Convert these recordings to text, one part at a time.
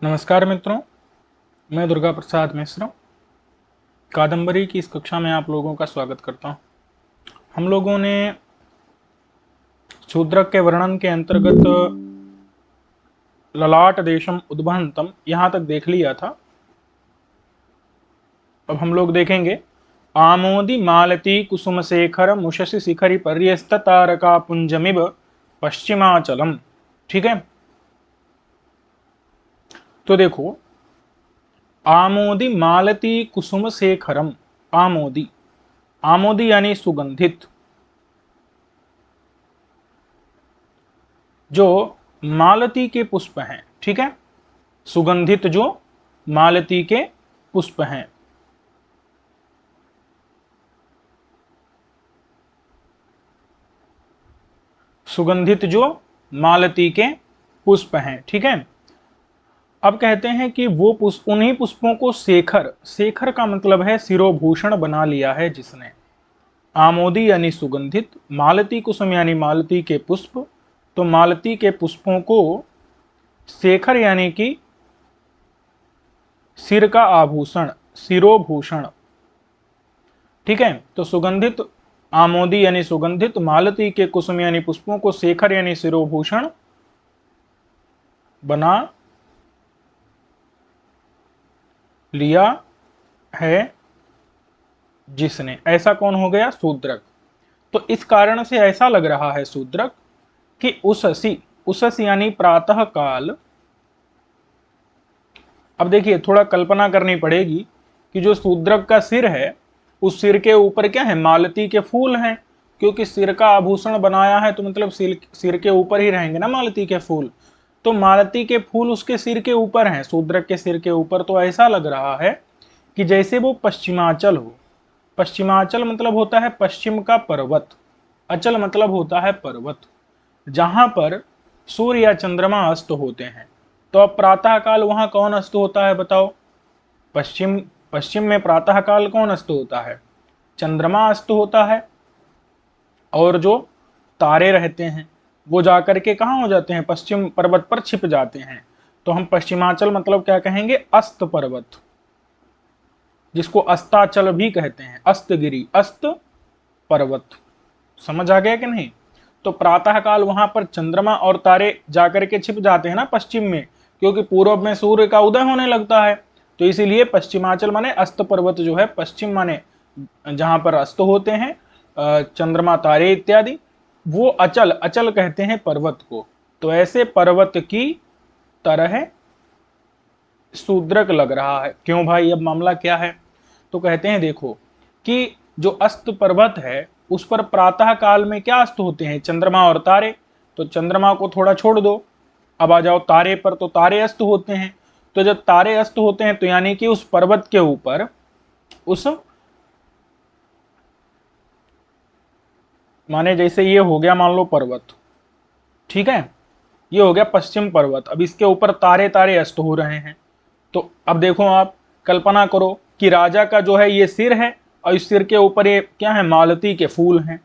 नमस्कार मित्रों, मैं दुर्गा प्रसाद मिश्र कादम्बरी की इस कक्षा में आप लोगों का स्वागत करता हूं। हम लोगों ने शूद्रक के वर्णन के अंतर्गत ललाट देशम उद्भंतम यहाँ तक देख लिया था। अब हम लोग देखेंगे आमोदि मालती कुसुम शेखर मुशसि शिखरी पर्यस्त तारका पुंजमिव पश्चिमाचलम। ठीक है, तो देखो, आमोदि मालती कुसुम शेखरम। आमोदि, आमोदी यानी सुगंधित, जो मालती के पुष्प हैं। ठीक है, सुगंधित जो मालती के पुष्प हैं। सुगंधित जो मालती के पुष्प हैं। ठीक है, अब कहते हैं कि वो पुष्प, उन्हीं पुष्पों को शेखर, शेखर का मतलब है शिरोभूषण बना लिया है जिसने। आमोदी यानी सुगंधित, मालती कुसुम यानी मालती के पुष्प, तो मालती के पुष्पों को शेखर यानी कि सिर का आभूषण, शिरोभूषण। ठीक है, तो सुगंधित आमोदी यानी सुगंधित, मालती के कुसुम यानी पुष्पों को शेखर यानी शिरोभूषण बना लिया है जिसने। ऐसा कौन हो गया? शूद्रक। तो इस कारण से ऐसा लग रहा है शूद्रक कि उससी, उसस यानी प्रातः काल। अब देखिए, थोड़ा कल्पना करनी पड़ेगी कि जो शूद्रक का सिर है, उस सिर के ऊपर क्या है? मालती के फूल हैं। क्योंकि सिर का आभूषण बनाया है तो मतलब सिर के ऊपर ही रहेंगे ना मालती के फूल। तो मालती के फूल उसके सिर के ऊपर हैं, शूद्रक के सिर के ऊपर। तो ऐसा लग रहा है कि जैसे वो पश्चिमाचल हो। पश्चिमाचल मतलब होता है पश्चिम का पर्वत, अचल मतलब होता है पर्वत, जहां पर सूर्य या चंद्रमा अस्त होते हैं। तो अब प्रातः काल वहां कौन अस्त होता है बताओ? पश्चिम, पश्चिम में प्रातः काल कौन अस्त होता है? चंद्रमा अस्त होता है। और जो तारे रहते हैं वो जाकर के कहाँ हो जाते हैं? पश्चिम पर्वत पर छिप जाते हैं। तो हम पश्चिमाचल मतलब क्या कहेंगे? अस्त पर्वत, जिसको अस्ताचल भी कहते हैं, अस्तगिरी, अस्त पर्वत। समझ आ गया कि नहीं? तो प्रातः काल वहां पर चंद्रमा और तारे जाकर के छिप जाते हैं ना पश्चिम में, क्योंकि पूर्व में सूर्य का उदय होने लगता है। तो इसीलिए पश्चिमाचल माने अस्त पर्वत जो है, पश्चिम माने जहां पर अस्त होते हैं चंद्रमा तारे इत्यादि, वो अचल, अचल कहते हैं पर्वत को। तो ऐसे पर्वत की तरह शूद्रक लग रहा है। क्यों भाई, अब मामला क्या है? तो कहते हैं देखो कि जो अस्त पर्वत है उस पर प्रातः काल में क्या अस्त होते हैं? चंद्रमा और तारे। तो चंद्रमा को थोड़ा छोड़ दो, अब आ जाओ तारे पर। तो तारे अस्त होते हैं। तो जब तारे अस्त होते हैं तो यानी कि उस पर्वत के ऊपर, उस माने जैसे ये हो गया मान लो पर्वत, ठीक है, ये हो गया पश्चिम पर्वत। अब इसके ऊपर तारे तारे अस्त हो रहे हैं। तो अब देखो, आप कल्पना करो कि राजा का जो है ये सिर है और इस सिर के ऊपर ये क्या है? मालती के फूल हैं।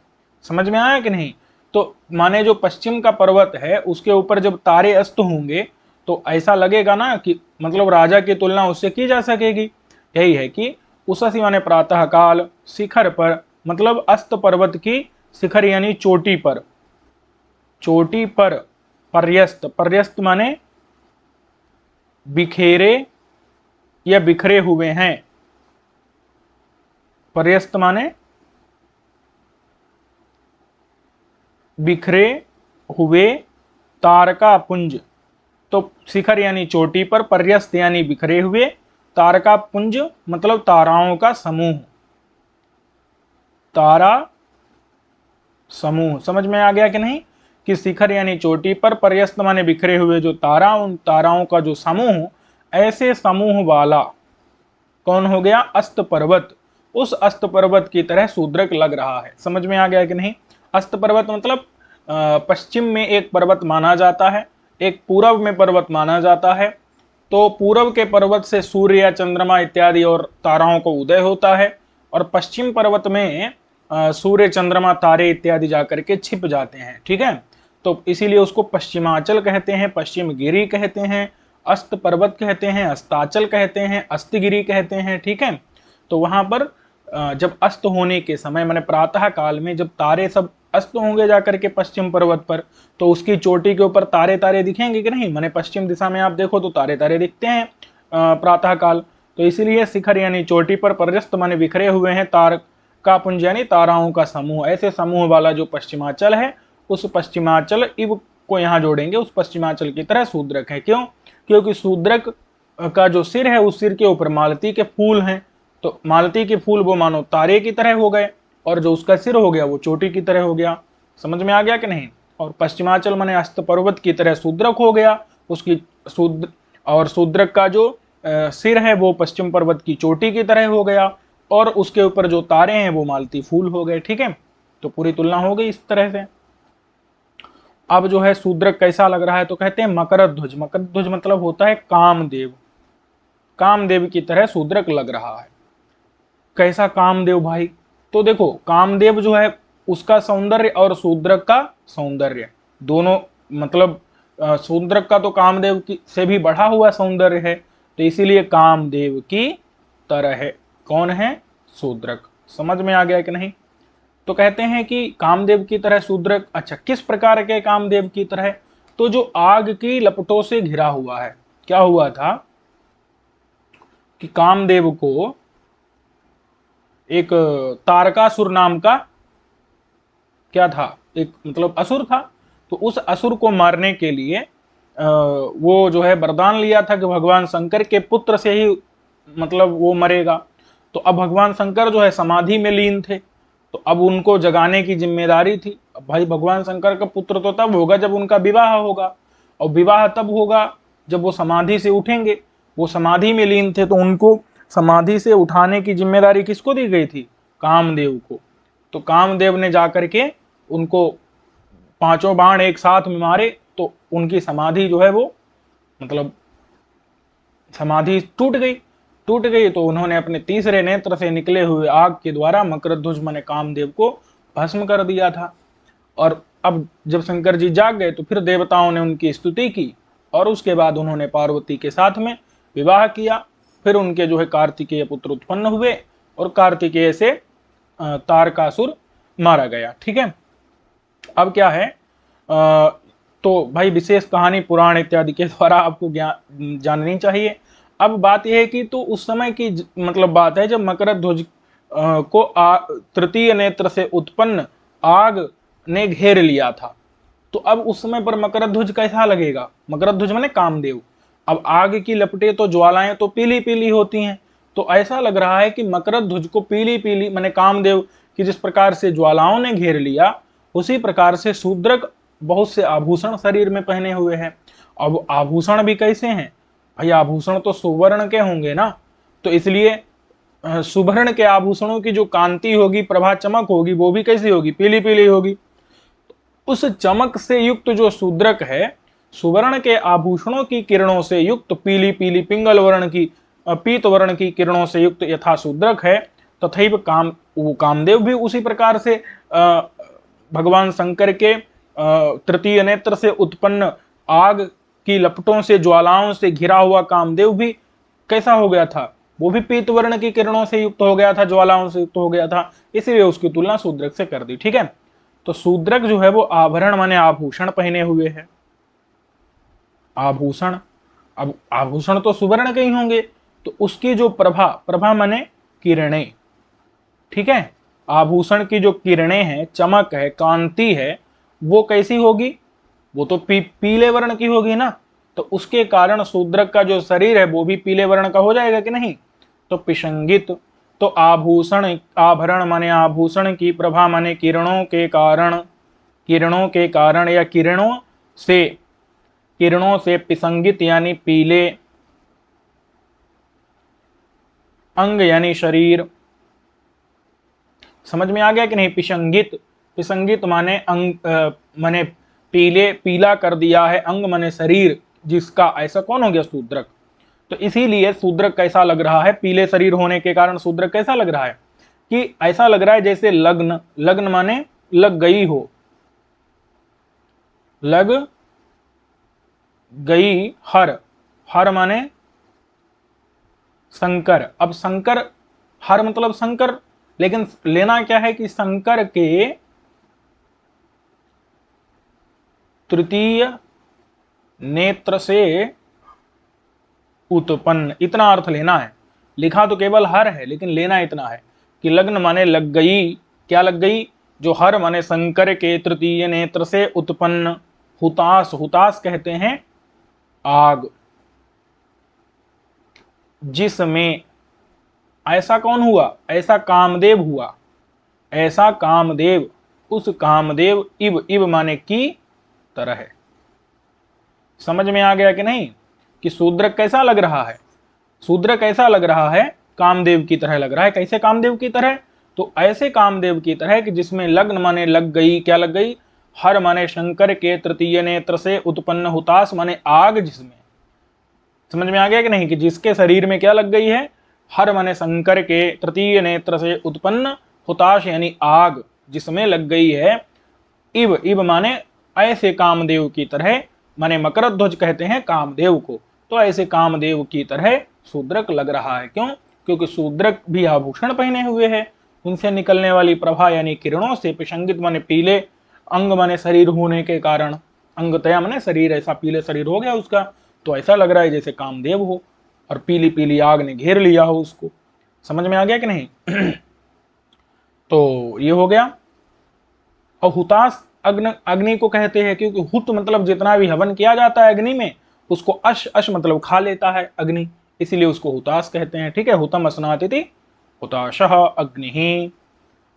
समझ में आया कि नहीं? तो माने जो पश्चिम का पर्वत है उसके ऊपर जब तारे अस्त होंगे तो ऐसा लगेगा ना कि मतलब राजा की तुलना उससे की जा सकेगी। यही है कि उससी माने प्रातः काल, शिखर पर मतलब अस्त पर्वत की शिखर यानी चोटी पर, चोटी पर, पर्यस्त, पर्यस्त माने बिखेरे या बिखरे हुए हैं। पर्यस्त माने बिखरे हुए, तारका पुंज। तो शिखर यानी चोटी पर, पर्यस्त यानी बिखरे हुए, तारका पुंज मतलब ताराओं का समूह, तारा समूह। समझ में आ गया कि नहीं? कि शिखर यानी चोटी पर, पर्यस्त माने बिखरे हुए जो तारा, उन ताराओं का जो समूह, ऐसे समूह वाला कौन हो गया? अस्त पर्वत। उस अस्त पर्वत की तरह शूद्रक लग रहा है। समझ में आ गया कि नहीं? अस्त पर्वत मतलब पश्चिम में एक पर्वत माना जाता है, एक पूरब में पर्वत माना जाता है। तो पूरब के पर्वत से सूर्य या चंद्रमा इत्यादि और ताराओं को उदय होता है, और पश्चिम पर्वत में सूर्य, चंद्रमा, तारे इत्यादि जाकर के छिप जाते हैं। ठीक है, तो इसीलिए उसको पश्चिमाचल कहते हैं, पश्चिम गिरी कहते हैं। अस्त पर्वत कहते हैं, अस्ताचल कहते हैं, अस्तिगिरी कहते हैं, ठीक है। तो वहां पर जब अस्त होने के समय माने प्रातः काल में जब तारे सब अस्त होंगे जाकर के पश्चिम पर्वत पर, तो उसकी चोटी के ऊपर तारे तारे दिखेंगे कि नहीं, माने पश्चिम दिशा में आप देखो तो तारे तारे दिखते हैं प्रातः काल। तो इसीलिए शिखर यानी चोटी पर पर्यस्त माने बिखरे हुए हैं तारका पुंज यानी ताराओं का समूह। ऐसे समूह वाला जो पश्चिमाचल है, उस पश्चिमाचल इव को यहाँ जोड़ेंगे, उस पश्चिमाचल की तरह शूद्रक है। क्यों? क्योंकि शूद्रक का जो सिर है उस सिर के ऊपर मालती के फूल हैं, तो मालती के फूल वो मानो तारे की तरह हो गए, और जो उसका सिर हो गया वो चोटी की तरह हो गया। समझ में आ गया कि नहीं? और पश्चिमाचल माने अस्त पर्वत की तरह शूद्रक हो गया, उसकी शूद्रक का जो सिर है वो पश्चिम पर्वत की चोटी की तरह हो गया, और उसके ऊपर जो तारे हैं वो मालती फूल हो गए, ठीक है। तो पूरी तुलना हो गई इस तरह से। अब जो है शूद्रक कैसा लग रहा है, तो कहते हैं मकरध्वज। मकरध्वज मतलब होता है कामदेव, कामदेव की तरह शूद्रक लग रहा है। कैसा कामदेव भाई? तो देखो कामदेव जो है उसका सौंदर्य और शूद्रक का सौंदर्य दोनों, मतलब शूद्रक का तो कामदेव की से भी बढ़ा हुआ सौंदर्य है, तो इसीलिए कामदेव की तरह है। कौन है? शूद्रक। समझ में आ गया कि नहीं? तो कहते हैं कि कामदेव की तरह शूद्रक। अच्छा, किस प्रकार के कामदेव की तरह? तो जो आग की लपटों से घिरा हुआ है। क्या हुआ था कि कामदेव को एक तारकासुर नाम का क्या था, एक मतलब असुर था, तो उस असुर को मारने के लिए वो जो है वरदान लिया था कि भगवान शंकर के पुत्र से ही मतलब वो मरेगा। तो अब भगवान शंकर जो है समाधि में लीन थे, तो अब उनको जगाने की जिम्मेदारी थी। अब भाई भगवान शंकर का पुत्र तो तब होगा जब उनका विवाह होगा, और विवाह तब होगा जब वो समाधि से उठेंगे। वो समाधि में लीन थे, तो उनको समाधि से उठाने की जिम्मेदारी किसको दी गई थी? कामदेव को। तो कामदेव ने जाकर के उनको पांचों बाण एक साथ में मारे, तो उनकी समाधि जो है वो मतलब समाधि टूट गई। तो उन्होंने अपने तीसरे नेत्र से निकले हुए आग के द्वारा मकरध्वज माने कामदेव को भस्म कर दिया था। और अब जब शंकर जी जाग गए तो फिर देवताओं ने उनकी स्तुति की, और उसके बाद उन्होंने पार्वती के साथ में विवाह किया। फिर उनके जो है कार्तिकेय पुत्र उत्पन्न हुए, और कार्तिकेय से तारकासुर मारा गया, ठीक है। अब क्या है, तो भाई विशेष कहानी पुराण इत्यादि के द्वारा आपको ज्ञान जाननी चाहिए। अब बात यह है कि तो उस समय की मतलब बात है जब मकरध्वज को तृतीय नेत्र से उत्पन्न आग ने घेर लिया था। तो अब उस समय पर मकरध्वज कैसा लगेगा? मकरध्वज माने कामदेव। अब आग की लपटें तो ज्वालाएं तो पीली पीली होती हैं, तो ऐसा लग रहा है कि मकरध्वज को पीली पीली माने कामदेव की जिस प्रकार से ज्वालाओं ने घेर लिया, उसी प्रकार से शूद्रक बहुत से आभूषण शरीर में पहने हुए हैं। अब आभूषण भी कैसे हैं भाई? आभूषण तो सुवर्ण के होंगे ना, तो इसलिए सुवर्ण के आभूषणों की जो कांति होगी, प्रभा चमक होगी, वो भी कैसी होगी? पीली पीली होगी। उस चमक से युक्त जो शूद्रक है, सुवर्ण के आभूषणों की किरणों से युक्त पीली पीली पिंगल वर्ण की पीत वर्ण की किरणों से युक्त यथा शूद्रक है, तथैव कामदेव भी उसी प्रकार से भगवान शंकर के तृतीय नेत्र से उत्पन्न आग की लपटों से ज्वालाओं से घिरा हुआ कामदेव भी कैसा हो गया था? वो भी पीत वर्ण की किरणों से युक्त हो गया था, ज्वालाओं से युक्त हो गया था, इसीलिए उसकी तुलना शूद्रक से कर दी, ठीक है। तो शूद्रक जो है वो आभरण माने आभूषण पहने हुए है। आभूषण, अब आभूषण तो सुवर्ण के ही होंगे, तो उसकी जो प्रभा माने किरणें, ठीक है। आभूषण की जो किरणें हैं, चमक है, कांति है, वो कैसी होगी? वो तो पीले वर्ण की होगी ना, तो उसके कारण शूद्रक का जो शरीर है वो भी पीले वर्ण का हो जाएगा कि नहीं? तो पिशंगित, तो आभूषण, आभरण माने आभूषण की प्रभा माने किरणों के कारण या किरणों से पिशंगित यानी पीले, अंग यानी शरीर। समझ में आ गया कि नहीं? पिशंगित माने अंग माने पीले, पीला कर दिया है, अंग माने शरीर जिसका, ऐसा कौन हो गया? शूद्रक। तो इसीलिए शूद्रक कैसा लग रहा है? पीले शरीर होने के कारण शूद्रक कैसा लग रहा है कि ऐसा लग रहा है जैसे लग्न माने लग गई हो, लग गई हर माने शंकर। अब शंकर, हर मतलब शंकर, लेकिन लेना क्या है कि शंकर के तृतीय नेत्र से उत्पन्न, इतना अर्थ लेना है। लिखा तो केवल हर है, लेकिन लेना इतना है कि लग्न माने लग गई, क्या लग गई, जो हर माने शंकर के तृतीय नेत्र से उत्पन्न हुताश, हुताश कहते हैं आग, जिसमें ऐसा कौन हुआ, ऐसा कामदेव हुआ, ऐसा कामदेव, उस कामदेव इव, इव माने की तरह है। समझ में आ गया कि नहीं कि शूद्रक कैसा लग रहा है, शूद्रक कैसा लग रहा है, कामदेव की तरह लग रहा है। कैसे कामदेव की तरह, तो ऐसे कामदेव की तरह कि जिसमें लग्न माने लग गई, क्या लग गई, हर माने शंकर के तृतीय नेत्र से उत्पन्न हुताश माने आग, जिसमें, समझ में आ गया कि नहीं, कि जिसके शरीर में क्या लग गई है, हर माने शंकर के तृतीय नेत्र से उत्पन्न हुताश यानी आग, जिसमें लग गई है। इव, इव माने ऐसे कामदेव की तरह, माने मकरध्वज कहते हैं कामदेव को, तो ऐसे कामदेव की तरह शूद्रक लग रहा है। क्यों, क्योंकि शूद्रक भी आभूषण पहने हुए है, उनसे निकलने वाली प्रभा यानी किरणों से पिशंगित माने पीले अंग माने शरीर होने के कारण, अंगतया माने शरीर, ऐसा पीले शरीर हो गया उसका, तो ऐसा लग रहा है जैसे कामदेव हो और पीली पीली आग ने घेर लिया हो उसको। समझ में आ गया कि नहीं तो ये हो गया। और हुताश अग्नि को कहते हैं, क्योंकि हुत मतलब जितना भी हवन किया जाता है अग्नि में, उसको अश, अश मतलब खा लेता है अग्नि, इसीलिए उसको हुताश कहते हैं। ठीक है, हुतम अस्नाति हुताशः अग्नि।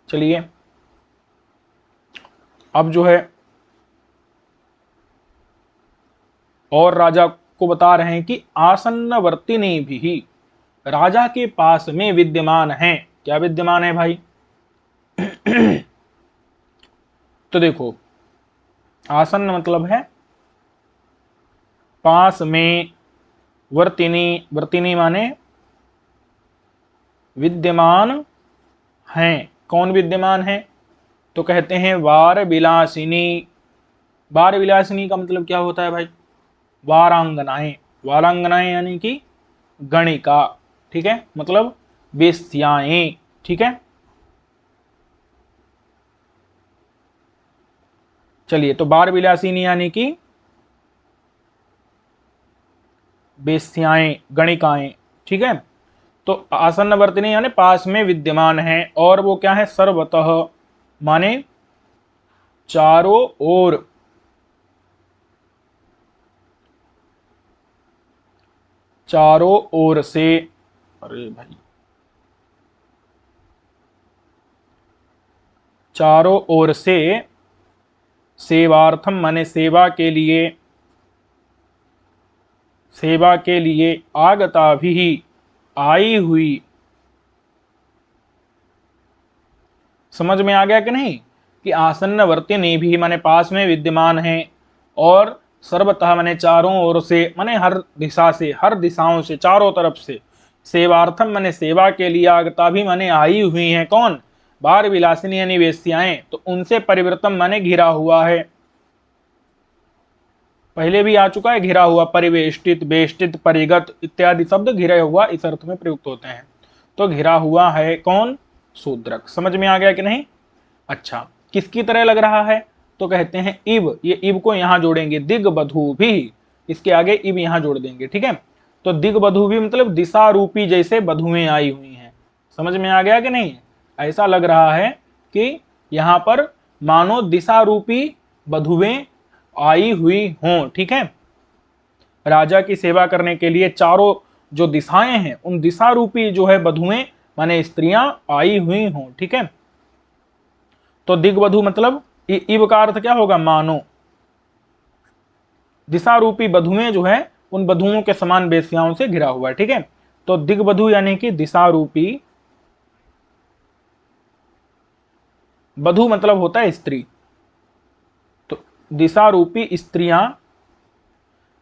चलिए अब जो है और राजा को बता रहे हैं कि आसन्नवर्तिनी भी राजा के पास में विद्यमान है। क्या विद्यमान है भाई तो देखो, आसन्न मतलब है पास में, वर्तिनी, वर्तिनी माने विद्यमान हैं। कौन विद्यमान है, तो कहते हैं वार विलासिनी। वार विलासिनी का मतलब क्या होता है भाई, वारांगनाएं, वारांगनाएं यानी कि गणिका, ठीक है, मतलब वेश्याएं। ठीक है, चलिए, तो बार विलासिनी यानी कि वेश्याएं, गणिकाएं। ठीक है, तो आसन्नवर्तिनी यानी पास में विद्यमान है, और वो क्या है, सर्वतः माने चारों ओर, चारों ओर से, अरे भाई, चारों ओर से सेवार्थम माने सेवा के लिए, सेवा के लिए आगता भी आई हुई। समझ में आ गया कि नहीं कि आसन्नवर्तिनी भी माने पास में विद्यमान है, और सर्वतः माने चारों ओर से, माने हर दिशा से, हर दिशाओं से, चारों तरफ से, सेवार्थम माने सेवा के लिए आगता भी माने आई हुई हैं। कौन, बार विलासिनी यानी वेश्याएं, तो उनसे परिवृतम माने घिरा हुआ है। पहले भी आ चुका है घिरा हुआ, परिवेष्टित, बेष्टित, परिगत इत्यादि शब्द घिरा हुआ इस अर्थ में प्रयुक्त होते हैं। तो घिरा हुआ है कौन, शूद्रक। समझ में आ गया कि नहीं। अच्छा, किसकी तरह लग रहा है, तो कहते हैं इव, ये इव को यहां जोड़ेंगे, दिग्बधू भी, इसके आगे इव यहां जोड़ देंगे। ठीक है, तो दिग्बधू भी मतलब दिशा रूपी जैसे बधुएं आई हुई हैं। समझ में आ गया कि नहीं, ऐसा लग रहा है कि यहां पर मानो दिशा रूपी बधुएं आई हुई हों। ठीक है, राजा की सेवा करने के लिए चारों जो दिशाएं हैं, उन दिशा रूपी जो है बधुएं माने स्त्रियां आई हुई हों। ठीक है, तो दिग्वधु मतलब इव का अर्थ क्या होगा, मानो, दिशा रूपी बधुएं जो है उन बधुओं के समान वेश्याओं से घिरा हुआ है। ठीक है, तो दिग्वधु यानी कि दिशा रूपी, बधु मतलब होता है स्त्री, तो दिशा रूपी स्त्रियां,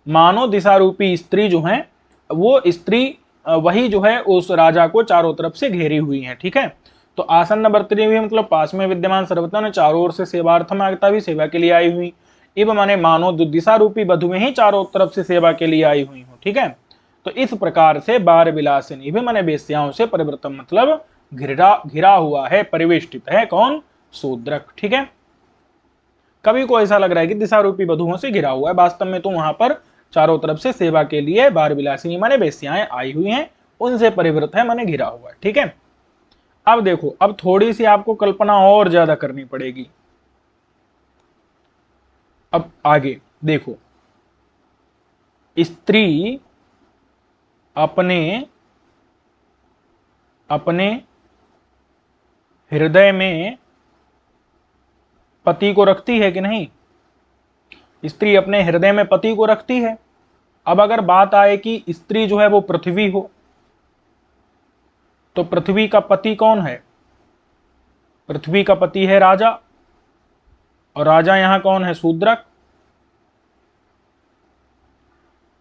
मानो दिशा रूपी स्त्री जो है, वो स्त्री वही जो है उस राजा को चारों तरफ से घेरी हुई है। ठीक है, तो आसन्न वर्तनी हुई मतलब पास में विद्यमान, सर्वथा ने चारों ओर से सेवार्थम आगता भी, सेवा के लिए आई हुई। इव माने मानो दिशा रूपी बधुएं ही चारों तरफ से सेवा के लिए आई हुई हो। ठीक है, तो इस प्रकार से बार विलासिनी भी माने वेश्याओं से परिवृतम मतलब घिरा हुआ है, परिवेष्टित है। कौन? शूद्रक। ठीक है, कवि को ऐसा लग रहा है कि दिशा रूपी वधुओं से घिरा हुआ है, वास्तव में तो वहां पर चारों तरफ से सेवा के लिए बार विलासिनी माने वेश्याएं आई हुई हैं, उनसे परिवृत है माने घिरा हुआ है। ठीक है, अब देखो, अब थोड़ी सी आपको कल्पना और ज्यादा करनी पड़ेगी। अब आगे देखो, स्त्री अपने अपने हृदय में पति को रखती है कि नहीं? स्त्री अपने हृदय में पति को रखती है। अब अगर बात आए कि स्त्री जो है वो पृथ्वी हो, तो पृथ्वी का पति कौन है? पृथ्वी का पति है राजा, और राजा यहां कौन है? शूद्रक।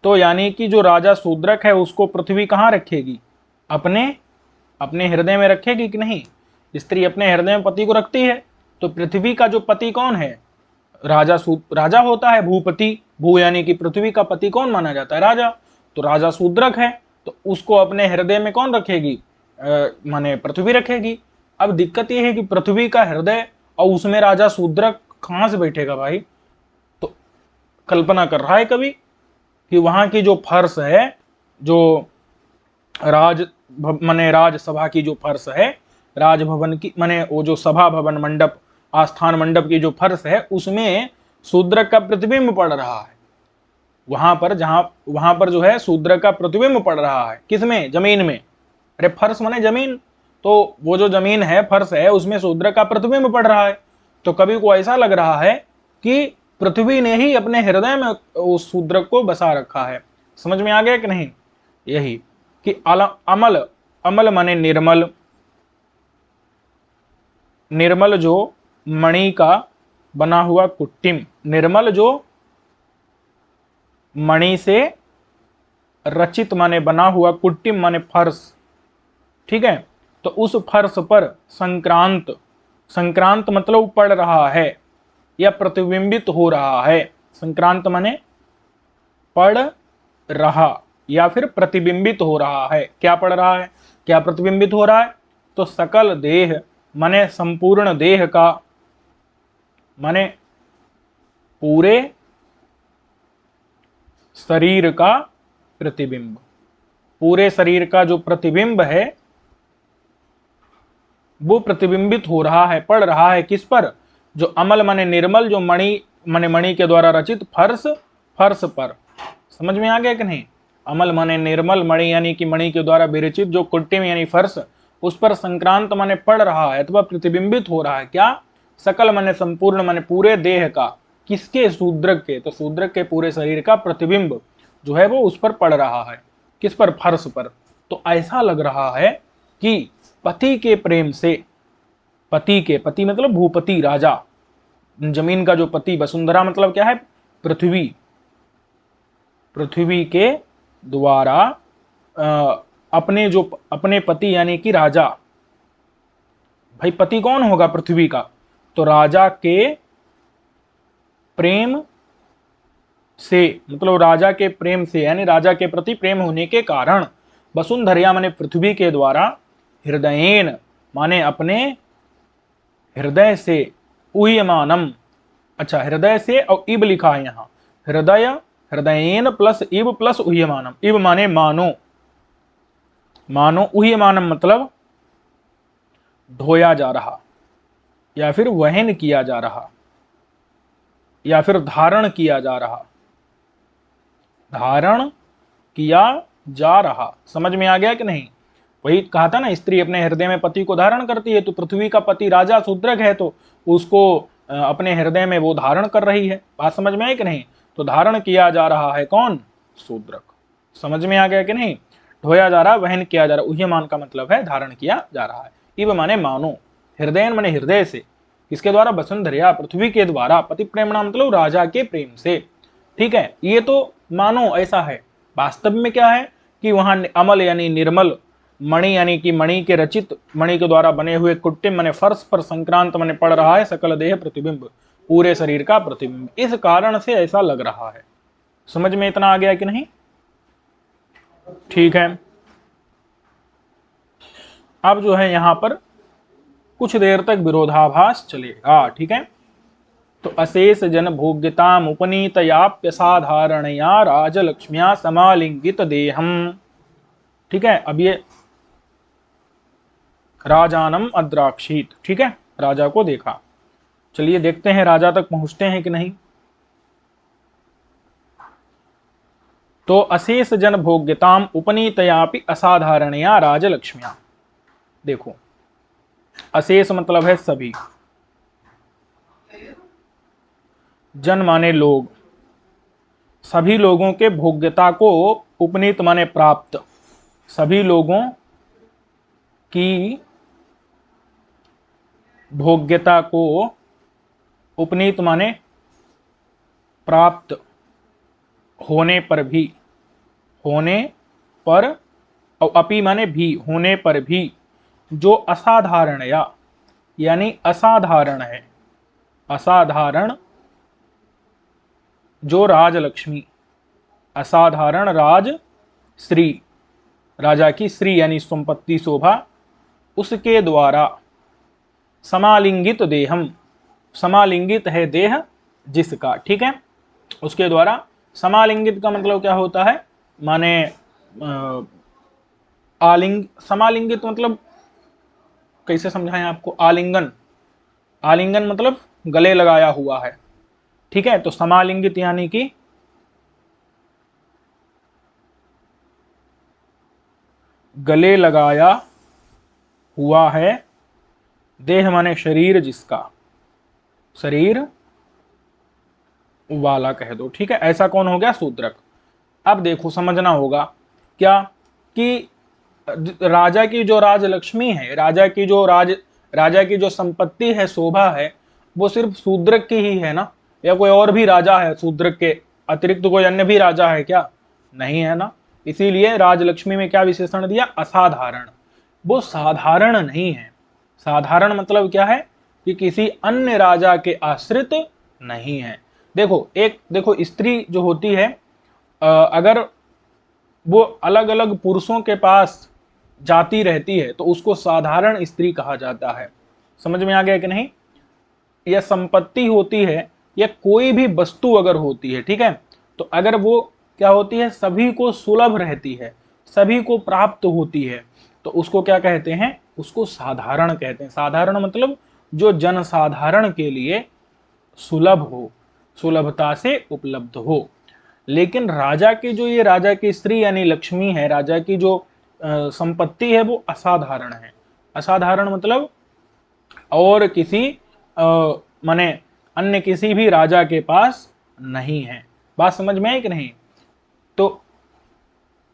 तो यानी कि जो राजा शूद्रक है उसको पृथ्वी कहां रखेगी? अपने हृदय में रखेगी कि नहीं? स्त्री अपने हृदय में पति को रखती है, तो पृथ्वी का जो पति कौन है? राजा होता है, भूपति। भू यानी कि पृथ्वी का पति कौन माना जाता है? राजा। तो राजा शूद्रक है, तो उसको अपने हृदय में कौन रखेगी? माने पृथ्वी रखेगी। अब दिक्कत यह है कि पृथ्वी का हृदय और उसमें राजा शूद्रक कहां से बैठेगा भाई? तो कल्पना कर रहा है कभी कि वहां की जो फर्श है, जो माने राजसभा की जो फर्श है, राजभवन की माने वो जो सभा भवन मंडप, आस्थान मंडप की जो फर्श है, उसमें शूद्रक का प्रतिबिंब पड़ रहा है। वहां पर जो है शूद्रक का प्रतिबिंब पड़ रहा है। किसमें? जमीन में। अरे फर्श माने जमीन, तो वो जो जमीन है, फर्श है, उसमें शूद्रक का प्रतिबिंब पड़ रहा है। तो कवि को ऐसा लग रहा है कि पृथ्वी ने ही अपने हृदय में उस शूद्रक को बसा रखा है। समझ में आ गया कि नहीं? यही कि अमल माने निर्मल, निर्मल जो मणि का बना हुआ कुट्टिम, निर्मल जो मणि से रचित माने बना हुआ, कुट्टिम माने फर्श। ठीक है, तो उस फर्श पर संक्रांत मतलब पड़ रहा है या प्रतिबिंबित हो रहा है। संक्रांत माने पड़ रहा या फिर प्रतिबिंबित हो रहा है। क्या पड़ रहा है? क्या प्रतिबिंबित हो रहा है? तो सकल देह माने संपूर्ण देह का, माने पूरे शरीर का प्रतिबिंब। पूरे शरीर का जो प्रतिबिंब है वो प्रतिबिंबित हो रहा है, पड़ रहा है। किस पर? जो अमल माने निर्मल, जो मणि के द्वारा रचित फर्श पर। समझ में आ गया कि नहीं? अमल माने निर्मल, मणि यानी कि मणि के द्वारा विरचित जो कुट्टिम यानी फर्श, उस पर संक्रांत माने पड़ रहा है अथवा प्रतिबिंबित हो रहा है। क्या? सकल माने संपूर्ण माने पूरे देह का। किसके? शूद्रक के। तो शूद्रक के पूरे शरीर का प्रतिबिंब जो है वो उस पर पड़ रहा है। किस पर? फर्श पर। तो ऐसा लग रहा है कि पति के प्रेम से, पति मतलब भूपति, राजा, जमीन का जो पति, वसुंधरा मतलब क्या है? पृथ्वी के द्वारा अपने पति यानी कि राजा। भाई पति कौन होगा? पृथ्वी का। तो राजा के प्रेम से, मतलब राजा के प्रेम से यानी राजा के प्रति प्रेम होने के कारण, वसुंधरा माने पृथ्वी के द्वारा, हृदयेन माने अपने हृदय से, उह्यमानम, अच्छा हृदय से और इब लिखा है यहां, हृदयेन प्लस इब प्लस उह्यमानम। इब माने मानो, उह्यमानम मतलब ढोया जा रहा या फिर वहन किया जा रहा या फिर धारण किया जा रहा, धारण किया जा रहा। समझ में आ गया कि नहीं? वही कहा था ना, स्त्री अपने हृदय में पति को धारण करती है, तो पृथ्वी का पति राजा शूद्रक है, तो उसको अपने हृदय में वो धारण कर रही है। बात समझ में आई कि नहीं? तो धारण किया जा रहा है कौन? शूद्रक। समझ में आ गया कि नहीं? ढोया जा रहा, वहन किया जा रहा। उह्यमान का मतलब है धारण किया जा रहा है। इव माने मानो, हृदय माने हृदय से, किसके द्वारा? वसुंधरा, पृथ्वी के द्वारा। पति प्रेमणा मतलब राजा के प्रेम से। ठीक है, ये तो मानो ऐसा है। वास्तव में क्या है कि वहां अमल यानी निर्मल, मणि यानी कि मणि के रचित, मणि के द्वारा बने हुए कुट्टिम माने फर्श पर संक्रांत माने पड़ रहा है सकल देह प्रतिबिंब, पूरे शरीर का प्रतिबिंब। इस कारण से ऐसा लग रहा है। समझ में इतना आ गया कि नहीं? ठीक है, अब जो है यहां पर कुछ देर तक विरोधाभास चलेगा। ठीक है, तो अशेष जन भोग्यताम उपनीतयाप्यसाधारणया राजलक्ष्म्या समालिंगित देहम। ठीक है, अब ये राजानम अद्राक्षित, ठीक है, राजा को देखा। चलिए देखते हैं राजा तक पहुंचते हैं कि नहीं। तो अशेष जन भोग्यताम उपनीतयापि असाधारणया राजलक्ष्म्या। देखो, अशेष मतलब है सभी, जन माने लोग, सभी लोगों के भोग्यता को, उपनीत माने प्राप्त, सभी लोगों की भोग्यता को, उपनीत माने प्राप्त होने पर भी, होने पर, और अपि माने भी, होने पर भी, जो असाधारण यानी असाधारण है, असाधारण जो राजलक्ष्मी, असाधारण राज श्री, राजा की श्री यानी संपत्ति शोभा, उसके द्वारा समालिंगित देहम, समालिंगित है देह जिसका, ठीक है, उसके द्वारा। समालिंगित का मतलब क्या होता है, माने आलिंग, समालिंगित मतलब कैसे समझाएं आपको, आलिंगन, आलिंगन मतलब गले लगाया हुआ है। ठीक है, तो समालिंगित यानी कि गले लगाया हुआ है, देह माने शरीर जिसका, शरीर वाला कह दो। ठीक है, ऐसा कौन हो गया, शूद्रक। अब देखो समझना होगा क्या कि राजा की जो राजलक्ष्मी है, राजा की जो संपत्ति है, शोभा है, वो सिर्फ शूद्रक की ही है ना, या कोई और भी राजा है शूद्रक के अतिरिक्त, कोई अन्य भी राजा है क्या, नहीं है ना। इसीलिए राजलक्ष्मी में क्या विशेषण दिया, असाधारण, वो साधारण नहीं है। साधारण मतलब क्या है कि किसी अन्य राजा के आश्रित नहीं है। देखो स्त्री जो होती है, अगर वो अलग अलग पुरुषों के पास जाती रहती है तो उसको साधारण स्त्री कहा जाता है। समझ में आ गया कि नहीं। यह संपत्ति होती है या कोई भी वस्तु अगर होती है, ठीक है, तो अगर वो क्या होती है, सभी को सुलभ रहती है, सभी को प्राप्त होती है, तो उसको क्या कहते हैं, उसको साधारण कहते हैं। साधारण मतलब जो जनसाधारण के लिए सुलभ हो, सुलभता से उपलब्ध हो। लेकिन राजा की जो ये राजा की स्त्री यानी लक्ष्मी है, राजा की जो संपत्ति है, वो असाधारण है। असाधारण मतलब और किसी माने अन्य किसी भी राजा के पास नहीं है। बात समझ में आई कि नहीं। तो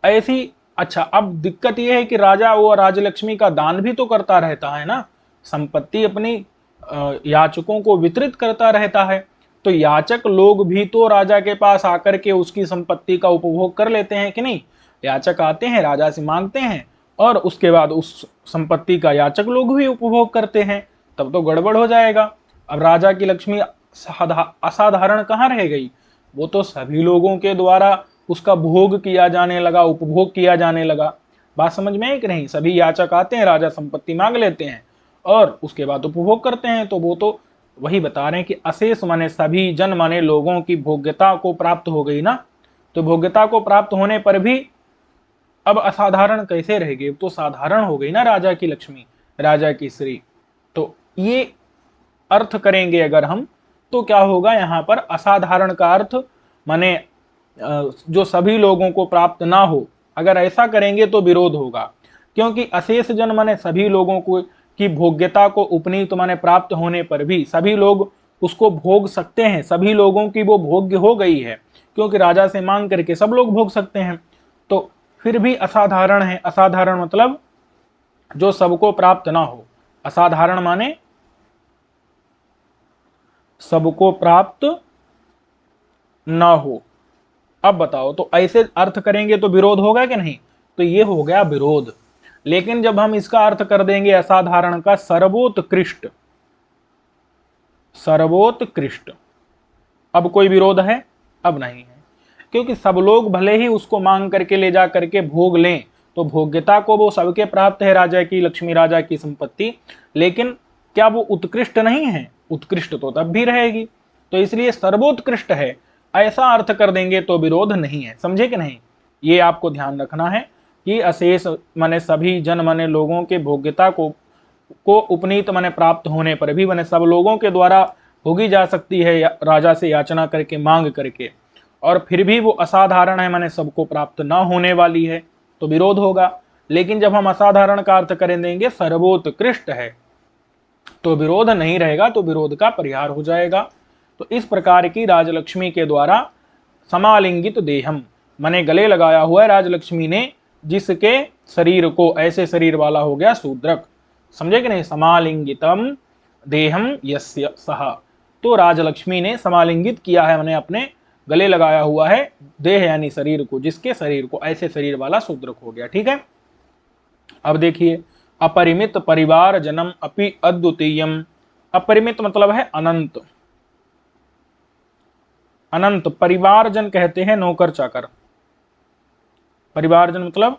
ऐसी, अच्छा अब दिक्कत यह है कि राजा वो राजलक्ष्मी का दान भी तो करता रहता है ना, संपत्ति अपनी याचकों को वितरित करता रहता है। तो याचक लोग भी तो राजा के पास आकर के उसकी संपत्ति का उपभोग कर लेते हैं कि नहीं। याचक आते हैं, राजा से मांगते हैं, और उसके बाद उस संपत्ति का याचक लोग भी उपभोग करते हैं, तब तो गड़बड़ हो जाएगा। अब राजा की लक्ष्मी असाधारण कहाँ रह गई, वो तो सभी लोगों के द्वारा उसका भोग किया जाने लगा, उपभोग किया जाने लगा। बात समझ में है कि नहीं। सभी याचक आते हैं, राजा संपत्ति मांग लेते हैं और उसके बाद उपभोग करते हैं। तो वो तो वही बता रहे हैं कि अशेष माने सभी, जन माने लोगों की भोग्यता को प्राप्त हो गई ना। तो भोग्यता को प्राप्त होने पर भी अब असाधारण कैसे रहेगी, तो साधारण हो गई ना राजा की लक्ष्मी, राजा की श्री। तो ये अर्थ करेंगे अगर हम, तो क्या होगा यहाँ पर, असाधारण का अर्थ माने जो सभी लोगों को प्राप्त ना हो, अगर ऐसा करेंगे तो विरोध होगा। क्योंकि अशेष जन माने सभी लोगों को की भोग्यता को उपनीत माने प्राप्त होने पर भी सभी लोग उसको भोग सकते हैं, सभी लोगों की वो भोग्य हो गई है, क्योंकि राजा से मांग करके सब लोग भोग सकते हैं। तो फिर भी असाधारण है। असाधारण मतलब जो सबको प्राप्त ना हो। असाधारण माने सबको प्राप्त ना हो। अब बताओ, तो ऐसे अर्थ करेंगे तो विरोध होगा कि नहीं। तो ये हो गया विरोध। लेकिन जब हम इसका अर्थ कर देंगे असाधारण का सर्वोत्कृष्ट, सर्वोत्कृष्ट, अब कोई विरोध है, अब नहीं है। क्योंकि सब लोग भले ही उसको मांग करके ले जा करके भोग लें, तो भोग्यता को वो सबके प्राप्त है, राजा की लक्ष्मी, राजा की संपत्ति, लेकिन क्या वो उत्कृष्ट नहीं है? उत्कृष्ट तो तब भी रहेगी। तो इसलिए सर्वोत्कृष्ट है, ऐसा अर्थ कर देंगे तो विरोध नहीं है। समझे कि नहीं? ये आपको ध्यान रखना है कि अशेष माने सभी जन माने लोगों के भोग्यता को उपनीत माने प्राप्त होने पर भी माने सब लोगों के द्वारा भोगी जा सकती है राजा से याचना करके, मांग करके, और फिर भी वो असाधारण है माने सबको प्राप्त न होने वाली है, तो विरोध होगा। लेकिन जब हम असाधारण का अर्थ करें देंगे सर्वोत्कृष्ट है, तो विरोध नहीं रहेगा, तो विरोध का परिहार हो जाएगा। तो इस प्रकार की राजलक्ष्मी के द्वारा समालिंगित देहम माने गले लगाया हुआ है राजलक्ष्मी ने, जिसके शरीर को, ऐसे शरीर वाला हो गया शूद्रक। समझे कि नहीं? समालिंगितम देहम यस्य सह, तो राजलक्ष्मी ने समालिंगित किया है, मैंने अपने गले लगाया हुआ है देह यानी शरीर को, जिसके शरीर को, ऐसे शरीर वाला शूद्रक हो गया। ठीक है, अब देखिए, अपरिमित परिवार जन्म अपि अद्वितीयम। अपरिमित मतलब है अनंत, अनंत। परिवारजन कहते हैं नौकर चाकर, परिवारजन मतलब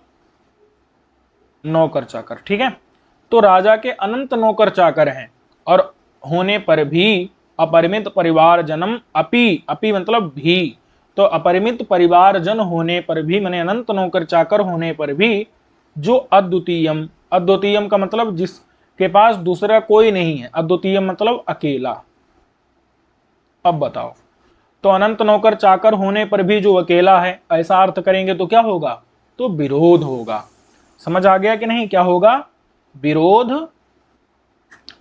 नौकर चाकर। ठीक है, तो राजा के अनंत नौकर चाकर हैं, और होने पर भी अपरिमित परिवार जन्म अपि, अपि मतलब भी, तो अपरिमित परिवार जन होने पर भी, माने अनंत नौकर चाकर होने पर भी, जो अद्वितीयम, अद्वितीयम का मतलब जिसके पास दूसरा कोई नहीं है, अद्वितीयम मतलब अकेला। अब बताओ, तो अनंत नौकर चाकर होने पर भी जो अकेला है, ऐसा अर्थ करेंगे तो क्या होगा? तो विरोध होगा। समझ आ गया कि नहीं? क्या होगा? विरोध,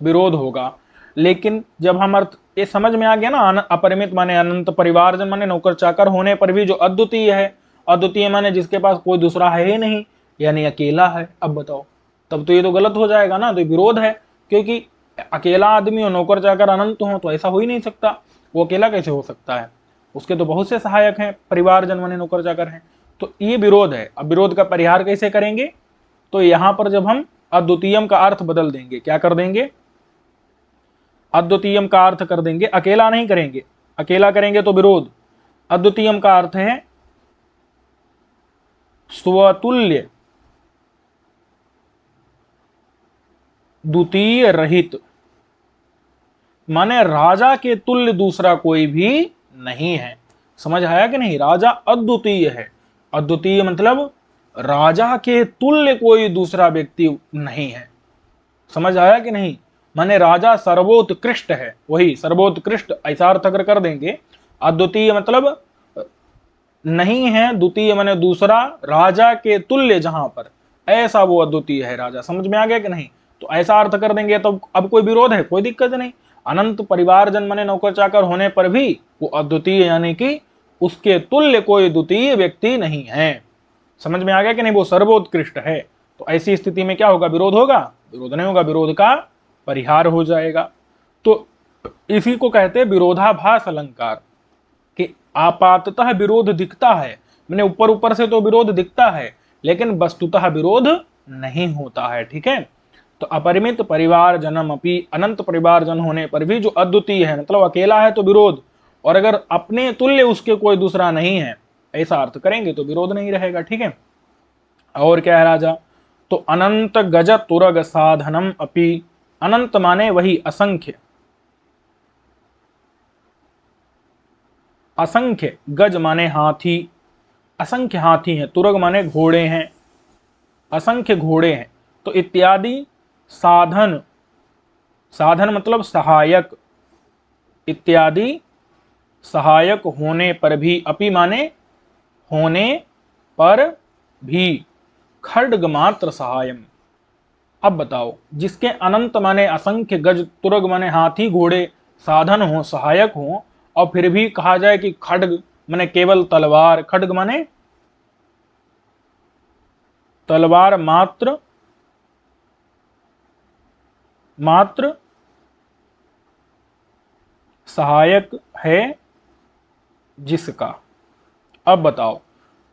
विरोध होगा। लेकिन जब हम अर्थ ये समझ में आ गया ना, अपरिमित माने अनंत, परिवारजन माने नौकर चाकर होने पर भी जो अद्वितीय है, अद्वितीय माने जिसके पास कोई दूसरा है ही नहीं, यानी अकेला है। अब बताओ, तब तो ये तो गलत हो जाएगा ना, तो विरोध है, क्योंकि अकेला आदमी और नौकर चाकर अनंत हो तो ऐसा हो ही नहीं सकता। वो अकेला कैसे हो सकता है? उसके तो बहुत से सहायक हैं, परिवारजन माने नौकर चाकर हैं, तो ये विरोध है। अब विरोध का परिहार कैसे करेंगे? तो यहां पर जब हम अद्वितीयम का अर्थ बदल देंगे, क्या कर देंगे? अद्वितीयम का अर्थ कर देंगे, अकेला नहीं करेंगे, अकेला करेंगे तो विरोध। अद्वितीयम का अर्थ है स्वतुल्य, द्वितीय रहित, माने राजा के तुल्य दूसरा कोई भी नहीं है। समझ आया कि नहीं? राजा अद्वितीय है, अद्वितीय मतलब राजा के तुल्य कोई दूसरा व्यक्ति नहीं है। समझ आया कि नहीं? माने राजा सर्वोत्कृष्ट है, वही सर्वोत्कृष्ट, ऐसा अर्थ अगर कर देंगे। अद्वितीय मतलब नहीं है, द्वितीय माने दूसरा, राजा के तुल्य जहां पर, ऐसा वो अद्वितीय है राजा। समझ में आ गया कि नहीं? तो ऐसा अर्थ कर देंगे तो अब कोई विरोध है? कोई दिक्कत नहीं। अनंत परिवारजन माने नौकर चाकर होने पर भी वो अद्वितीय, यानी कि उसके तुल्य कोई द्वितीय व्यक्ति नहीं है। समझ में आ गया कि नहीं? वो सर्वोत्कृष्ट है। तो ऐसी स्थिति में क्या होगा? विरोध होगा? विरोध नहीं होगा, विरोध का परिहार हो जाएगा। तो इसी को कहते हैं विरोधाभास अलंकार, कि आपाततः विरोध दिखता है, मैंने ऊपर ऊपर से तो विरोध दिखता है, लेकिन वस्तुतः विरोध नहीं होता है। ठीक है, तो अपरिमित परिवार जन्म अपि, अनंत परिवार जन होने पर भी जो अद्वितीय है, मतलब अकेला है तो विरोध, और अगर अपने तुल्य उसके कोई दूसरा नहीं है, ऐसा अर्थ करेंगे तो विरोध नहीं रहेगा। ठीक है, और क्या है राजा? तो अनंत गज तुरग साधनम अपि, अनंत माने वही असंख्य, असंख्य, गज माने हाथी, असंख्य हाथी हैं, तुरग माने घोड़े हैं, असंख्य घोड़े हैं, तो इत्यादि साधन, साधन मतलब सहायक, इत्यादि सहायक होने पर भी, अपि माने होने पर भी, खड्ग मात्र सहायम। अब बताओ, जिसके अनंत माने असंख्य, गज तुरग माने हाथी घोड़े साधन हो, सहायक हो, और फिर भी कहा जाए कि खड्ग माने केवल तलवार, खड्ग माने तलवार मात्र, मात्र सहायक है जिसका। अब बताओ,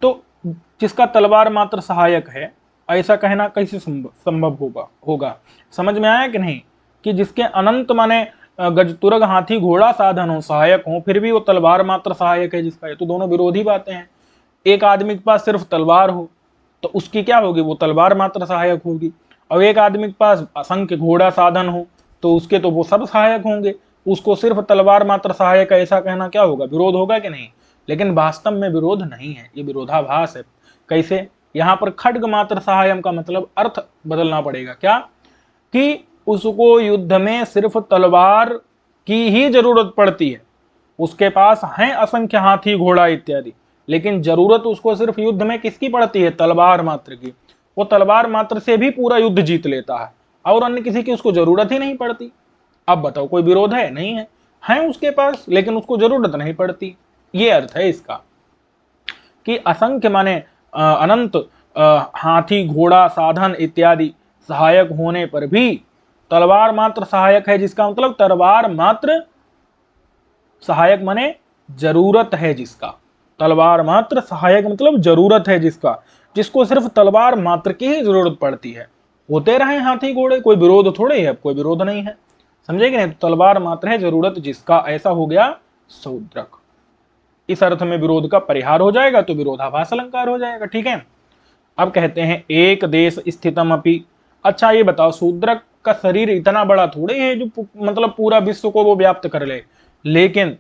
तो जिसका तलवार मात्र सहायक है, ऐसा कहना कैसे संभव होगा? समझ में आया कि नहीं? कि जिसके अनंत माने गजतुरग हाथी घोड़ा साधन हो, सहायक हो, फिर भी वो तलवार मात्र सहायक है जिसका, ये तो दोनों विरोधी बातें हैं। एक आदमी के पास सिर्फ तलवार हो तो उसकी क्या होगी, वो तलवार मात्र सहायक होगी। और एक आदमी के पास असंख्य घोड़ा साधन हो तो उसके तो वो सब सहायक होंगे, उसको सिर्फ तलवार मात्र सहायक है ऐसा कहना क्या होगा, विरोध होगा कि नहीं। लेकिन वास्तव में विरोध नहीं है, ये विरोधाभास है। कैसे, यहाँ पर खड्ग मात्र सहायम का मतलब अर्थ बदलना पड़ेगा, क्या कि उसको युद्ध में सिर्फ तलवार की ही जरूरत पड़ती है, उसके पास हैं असंख्य हाथी घोड़ा इत्यादि, लेकिन जरूरत उसको सिर्फ युद्ध में किसकी पड़ती है, तलवार मात्र की। वो तलवार मात्र से भी पूरा युद्ध जीत लेता है और अन्य किसी की उसको जरूरत ही नहीं पड़ती। अब बताओ कोई विरोध है, नहीं है उसके पास लेकिन उसको जरूरत नहीं पड़ती। ये अर्थ है इसका कि असंख्य माने अनंत हाथी घोड़ा साधन इत्यादि सहायक होने पर भी तलवार मात्र सहायक है, जिसका मतलब तलवार मात्र सहायक माने जरूरत है जिसका, तलवार मात्र सहायक मतलब जरूरत है जिसका, जिसको सिर्फ तलवार मात्र की ही जरूरत पड़ती है। होते रहे हाथी घोड़े, कोई विरोध थोड़े है, कोई विरोध नहीं है, समझे कि नहीं। तो तलवार मात्र है जरूरत जिसका, ऐसा हो गया शूद्रक। इस अर्थ में विरोध का परिहार हो जाएगा तो विरोधाभास अलंकार हो जाएगा, ठीक है। अब कहते हैं एक देश स्थितम अपि। अच्छा ये बताओ, शूद्रक का शरीर इतना बड़ा थोड़े है जो मतलब पूरा विश्व को वो व्याप्त कर ले, लेकिन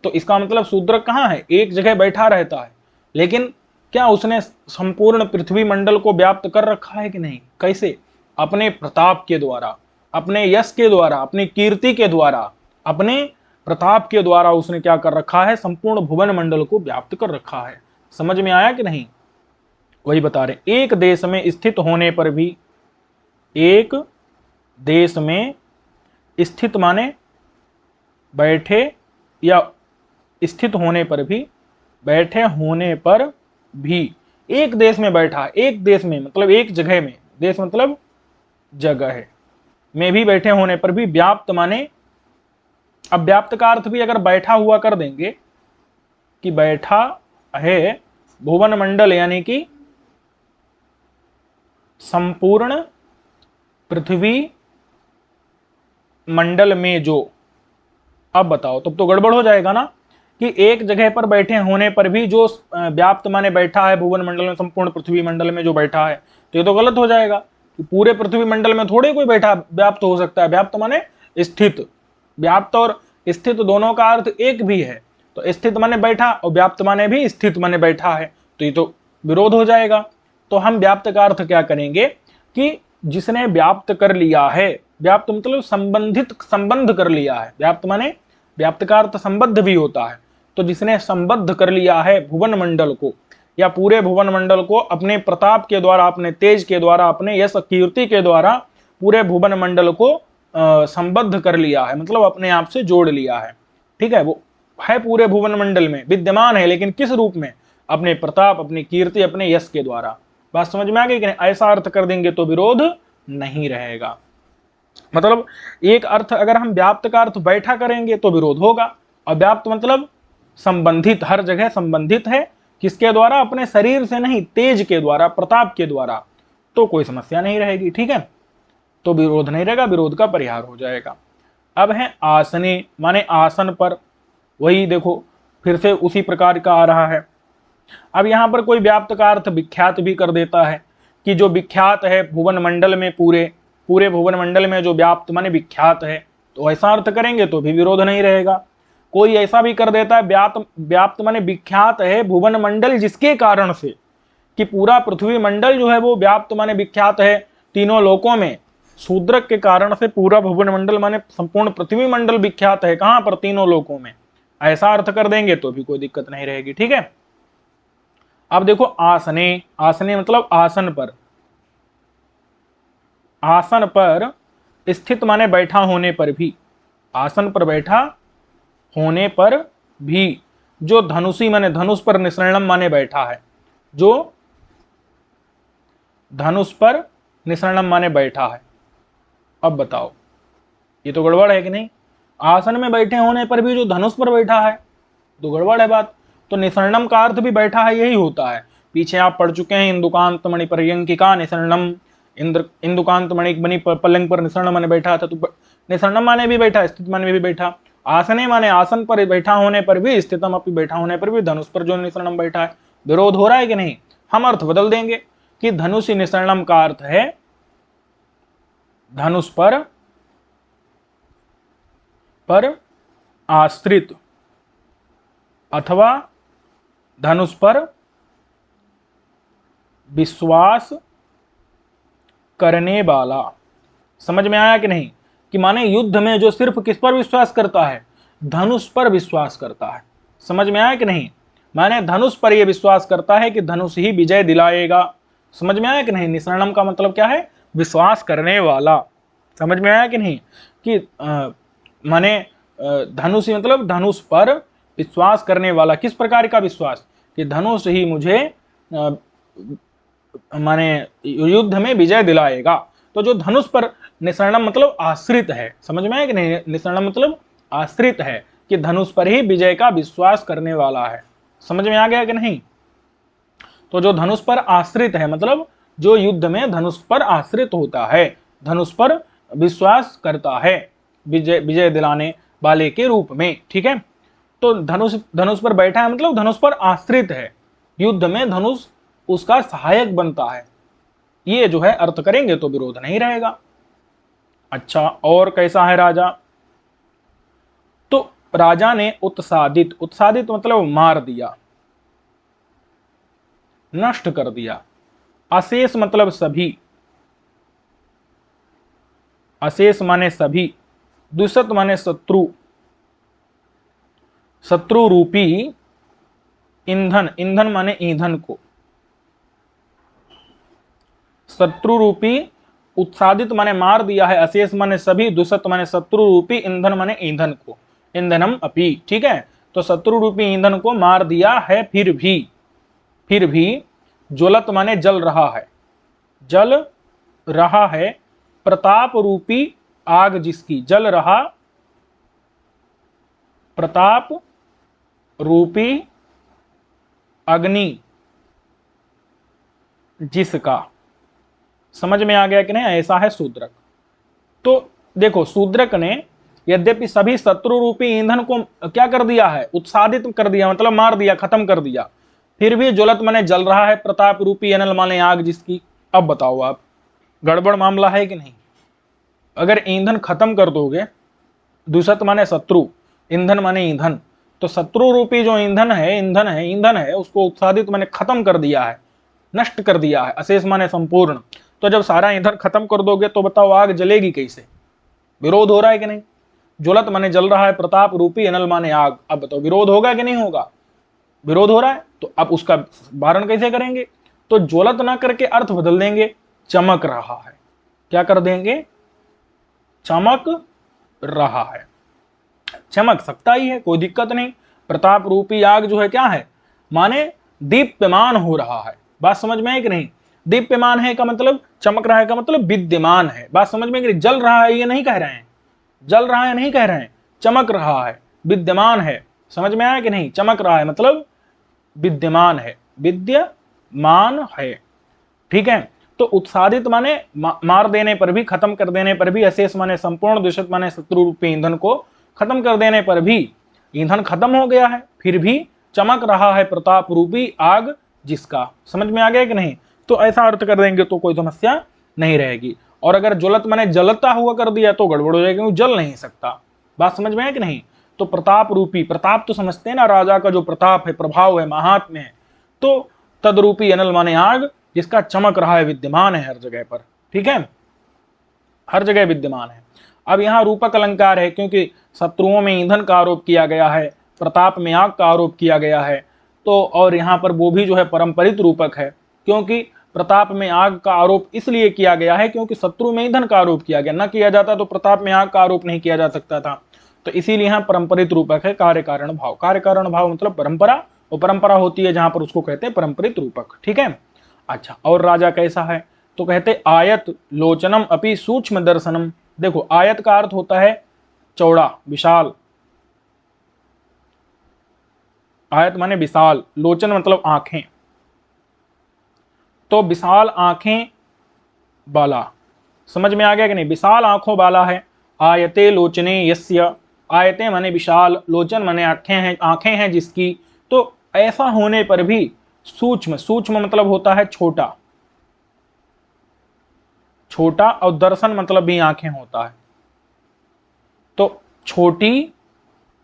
तो इसका मतलब शूद्रक कहाँ है, एक जगह बैठा रहता है, लेकिन क्या उसने संपूर्ण पृथ्वी मंडल को व्याप्त कर रखा है कि नहीं। कैसे, अपने प्रताप के द्वारा, अपने यश के द्वारा, अपनी कीर्ति के द्वारा, अपने प्रताप के द्वारा उसने क्या कर रखा है, संपूर्ण भुवन मंडल को व्याप्त कर रखा है। समझ में आया कि नहीं, वही बता रहे। एक देश में स्थित होने पर भी, एक देश में स्थित माने बैठे या स्थित होने पर भी, बैठे होने पर भी, एक देश में बैठा, एक देश में मतलब एक जगह में, देश मतलब जगह है, में भी बैठे होने पर भी, व्याप्त माने, अब व्याप्त का अर्थ भी अगर बैठा हुआ कर देंगे कि बैठा है भुवन मंडल, यानी कि संपूर्ण पृथ्वी मंडल में जो, अब बताओ तब तो गड़बड़ हो जाएगा ना, कि एक जगह पर बैठे होने पर भी जो व्याप्त माने बैठा है भुवन मंडल में, संपूर्ण पृथ्वी मंडल में जो बैठा है, तो ये तो गलत हो जाएगा कि पूरे पृथ्वी मंडल में थोड़े कोई बैठा व्याप्त हो सकता है। व्याप्त माने स्थित, व्याप्त और स्थित दोनों का अर्थ एक भी है, तो स्थित माने बैठा और व्याप्त माने भी स्थित माने बैठा है, तो ये तो विरोध हो जाएगा। तो हम व्याप्त का अर्थ क्या करेंगे कि जिसने व्याप्त कर लिया है, व्याप्त मतलब संबंधित, संबंध कर लिया है, व्याप्त माने व्याप्त का अर्थ संबद्ध भी होता है, तो जिसने संबद्ध कर लिया है भुवन मंडल को या पूरे भुवन मंडल को अपने प्रताप के द्वारा, अपने तेज के द्वारा, अपने यश कीर्ति के द्वारा पूरे भुवन मंडल को संबद्ध कर लिया है, मतलब अपने आप से जोड़ लिया है, ठीक है। वो है पूरे भुवन मंडल में विद्यमान है, लेकिन किस रूप में, अपने प्रताप, अपनी कीर्ति, अपने यश के द्वारा। बात समझ में आ गई कि नहीं, ऐसा अर्थ कर देंगे तो विरोध नहीं रहेगा। मतलब एक अर्थ अगर हम व्याप्त का अर्थ बैठा करेंगे तो विरोध होगा, और व्याप्त मतलब संबंधित, हर जगह संबंधित है, किसके द्वारा, अपने शरीर से नहीं, तेज के द्वारा, प्रताप के द्वारा, तो कोई समस्या नहीं रहेगी, ठीक है, तो विरोध नहीं रहेगा, विरोध का परिहार हो जाएगा। अब है आसने माने आसन पर, वही देखो फिर से उसी प्रकार का आ रहा है। अब यहां पर कोई व्याप्त का अर्थ विख्यात भी कर देता है कि जो विख्यात है भुवन मंडल में, पूरे भुवन मंडल में जो व्याप्त माने विख्यात है, तो ऐसा अर्थ करेंगे तो भी विरोध नहीं रहेगा। कोई ऐसा भी कर देता है व्याप्त माने विख्यात है भुवन मंडल जिसके कारण से, कि पूरा पृथ्वी मंडल जो है वो व्याप्त माने विख्यात है तीनों लोकों में, शूद्रक के कारण से पूरा भुवन मंडल माने संपूर्ण पृथ्वी मंडल विख्यात है, कहां पर, तीनों लोकों में, ऐसा अर्थ कर देंगे तो भी कोई दिक्कत नहीं रहेगी, ठीक है। अब देखो आसने, आसने मतलब आसन पर, आसन पर स्थित माने बैठा होने पर भी, आसन पर बैठा होने पर भी, जो धनुषी माने धनुष पर निसरणम माने बैठा है, जो धनुष पर निसरणम माने बैठा है। अब बताओ ये तो गड़बड़ है कि नहीं, आसन में बैठे होने पर भी जो धनुष पर बैठा है तो गड़बड़ है बात। तो निसरणम का अर्थ भी बैठा है यही होता है, पीछे आप पढ़ चुके हैं, इंदुकांत मणिपर्यंकिका निसरणम, इंदुकांत मणिक बनी पलंग पर निसर्ण माने बैठा था, तो निसर्ण माने भी बैठा, स्थित माने में भी बैठा। आसने माने आसन पर बैठा होने पर भी, स्थितम अपि बैठा होने पर भी, धनुष पर जो निसर्णम बैठा है। विरोध हो रहा है कि नहीं? हम अर्थ बदल देंगे कि धनुषि निसर्णम का अर्थ है धनुष पर आश्रित अथवा धनुष पर विश्वास करने वाला। समझ में आया कि नहीं? कि माने युद्ध में जो सिर्फ किस पर विश्वास करता है? धनुष पर विश्वास करता है। समझ में आया कि नहीं? माने धनुष पर यह विश्वास करता है कि धनुष ही विजय दिलाएगा। समझ में आया कि नहीं? निसर्णम का मतलब क्या है? विश्वास करने वाला। समझ में आया कि नहीं? कि माने धनुष मतलब धनुष पर विश्वास करने वाला। किस प्रकार का विश्वास? कि धनुष ही मुझे माने युद्ध में विजय दिलाएगा। तो जो धनुष पर निसर्णम मतलब आश्रित है। समझ में आया कि नहीं? निसर्णम मतलब आश्रित है, कि धनुष पर ही विजय का विश्वास करने वाला है। समझ में आ गया कि नहीं? तो जो धनुष पर आश्रित है मतलब जो युद्ध में धनुष पर आश्रित होता है, धनुष पर विश्वास करता है विजय दिलाने वाले के रूप में। ठीक है, तो धनुष पर बैठा है मतलब धनुष पर आश्रित है, युद्ध में धनुष उसका सहायक बनता है। ये जो है अर्थ करेंगे तो विरोध नहीं रहेगा। अच्छा, और कैसा है राजा? तो राजा ने उत्सादित, उत्सादित मतलब मार दिया, नष्ट कर दिया। अशेष मतलब सभी, अशेष माने सभी। दुष्ट माने शत्रु, शत्रु रूपी ईंधन, ईंधन माने ईंधन को, शत्रु रूपी उत्सादित माने मार दिया है, अशेष माने सभी, दुष्ट माने शत्रु रूपी, ईंधन माने ईंधन को, ईंधनम अपि। ठीक है, तो शत्रु रूपी ईंधन को मार दिया है, फिर भी ज्वलत माने जल रहा है, जल रहा है, प्रताप रूपी आग जिसकी, जल रहा प्रताप रूपी अग्नि जिसका। समझ में आ गया कि नहीं? ऐसा है शूद्रक। तो देखो, शूद्रक ने यद्यपि सभी शत्रु रूपी ईंधन को क्या कर दिया है? उत्सादित कर दिया, मतलब मार दिया, खत्म कर दिया, फिर भी ज्वलत माने जल रहा है, प्रताप रूपी अनल माने आग जिसकी। अब बताओ आप, गड़बड़ मामला है कि नहीं? अगर ईंधन खत्म कर दोगे, दूषित माने शत्रु, ईंधन माने ईंधन, तो शत्रु रूपी जो ईंधन है उसको उत्सादित माने खत्म कर दिया है, नष्ट कर दिया है। अशेष माने संपूर्ण। तो जब सारा ईंधन खत्म कर दोगे तो बताओ आग जलेगी कैसे? विरोध हो रहा है कि नहीं? ज्वलत माने जल रहा है, प्रताप रूपी अनल माने आग। अब बताओ विरोध होगा कि नहीं होगा? विरोध हो रहा है, तो अब उसका वारण कैसे करेंगे? तो ज्वलत ना करके अर्थ बदल देंगे, चमक रहा है। क्या कर देंगे? चमक रहा है। चमक सकता ही है, कोई दिक्कत नहीं। प्रताप रूपी आग जो है क्या है? माने दीप्यमान हो रहा है। बात समझ में है कि नहीं? दीप्यमान है का मतलब, चमक रहा है का मतलब विद्यमान है। बात समझ में है कि नहीं? जल रहा है ये नहीं कह रहे हैं, जल रहा है नहीं कह रहे हैं, चमक रहा है, विद्यमान है। समझ में आया कि नहीं? चमक रहा है मतलब विद्यमान है, विद्यमान है। ठीक है, तो उत्सादित माने मार देने पर भी, खत्म कर देने पर भी, अशेष माने संपूर्ण, दूषित माने शत्रु रूपी ईंधन को खत्म कर देने पर भी, ईंधन खत्म हो गया है, फिर भी चमक रहा है प्रताप रूपी आग जिसका। समझ में आ गया कि नहीं? तो ऐसा अर्थ कर देंगे तो कोई समस्या नहीं रहेगी। और अगर ज्वलत माने जलता हुआ कर दिया तो गड़बड़ हो जाएगी, क्योंकि जल नहीं सकता। बात समझ में है कि नहीं? तो प्रताप रूपी, प्रताप तो समझते हैं ना, राजा का जो प्रताप है, प्रभाव है, महात्म्य है, तो तदरूपी अनल माने आग जिसका चमक रहा है, विद्यमान है हर जगह पर। ठीक है, हर जगह विद्यमान है। अब यहाँ रूपक अलंकार है, क्योंकि शत्रुओं में ईंधन का आरोप किया गया है, प्रताप में आग का आरोप किया गया है, तो और यहाँ पर वो भी जो है परंपरित रूपक है, क्योंकि प्रताप में आग का आरोप इसलिए किया गया है क्योंकि शत्रु में ईंधन का आरोप किया गया, न किया जाता तो प्रताप में आग का आरोप नहीं किया जा सकता था। तो इसीलिए यहाँ परंपरित रूपक है, कार्य कारण भाव। कार्य कारण भाव मतलब परंपरा, वो परंपरा होती है जहां पर उसको कहते हैं परंपरित रूपक। ठीक है, अच्छा, और राजा कैसा है? तो कहते आयत लोचनम अपि सूक्ष्म दर्शनम। देखो, आयत का अर्थ होता है चौड़ा, विशाल, आयत माने विशाल, लोचन मतलब आंखें, तो विशाल आंखें बाला। समझ में आ गया कि नहीं? विशाल आंखों वाला है। आयते लोचने यस्य, आयते माने विशाल, लोचन माने आंखें हैं जिसकी। तो ऐसा होने पर भी सूक्ष्म, सूक्ष्म मतलब होता है छोटा, छोटा, और दर्शन मतलब भी आंखें होता है। तो छोटी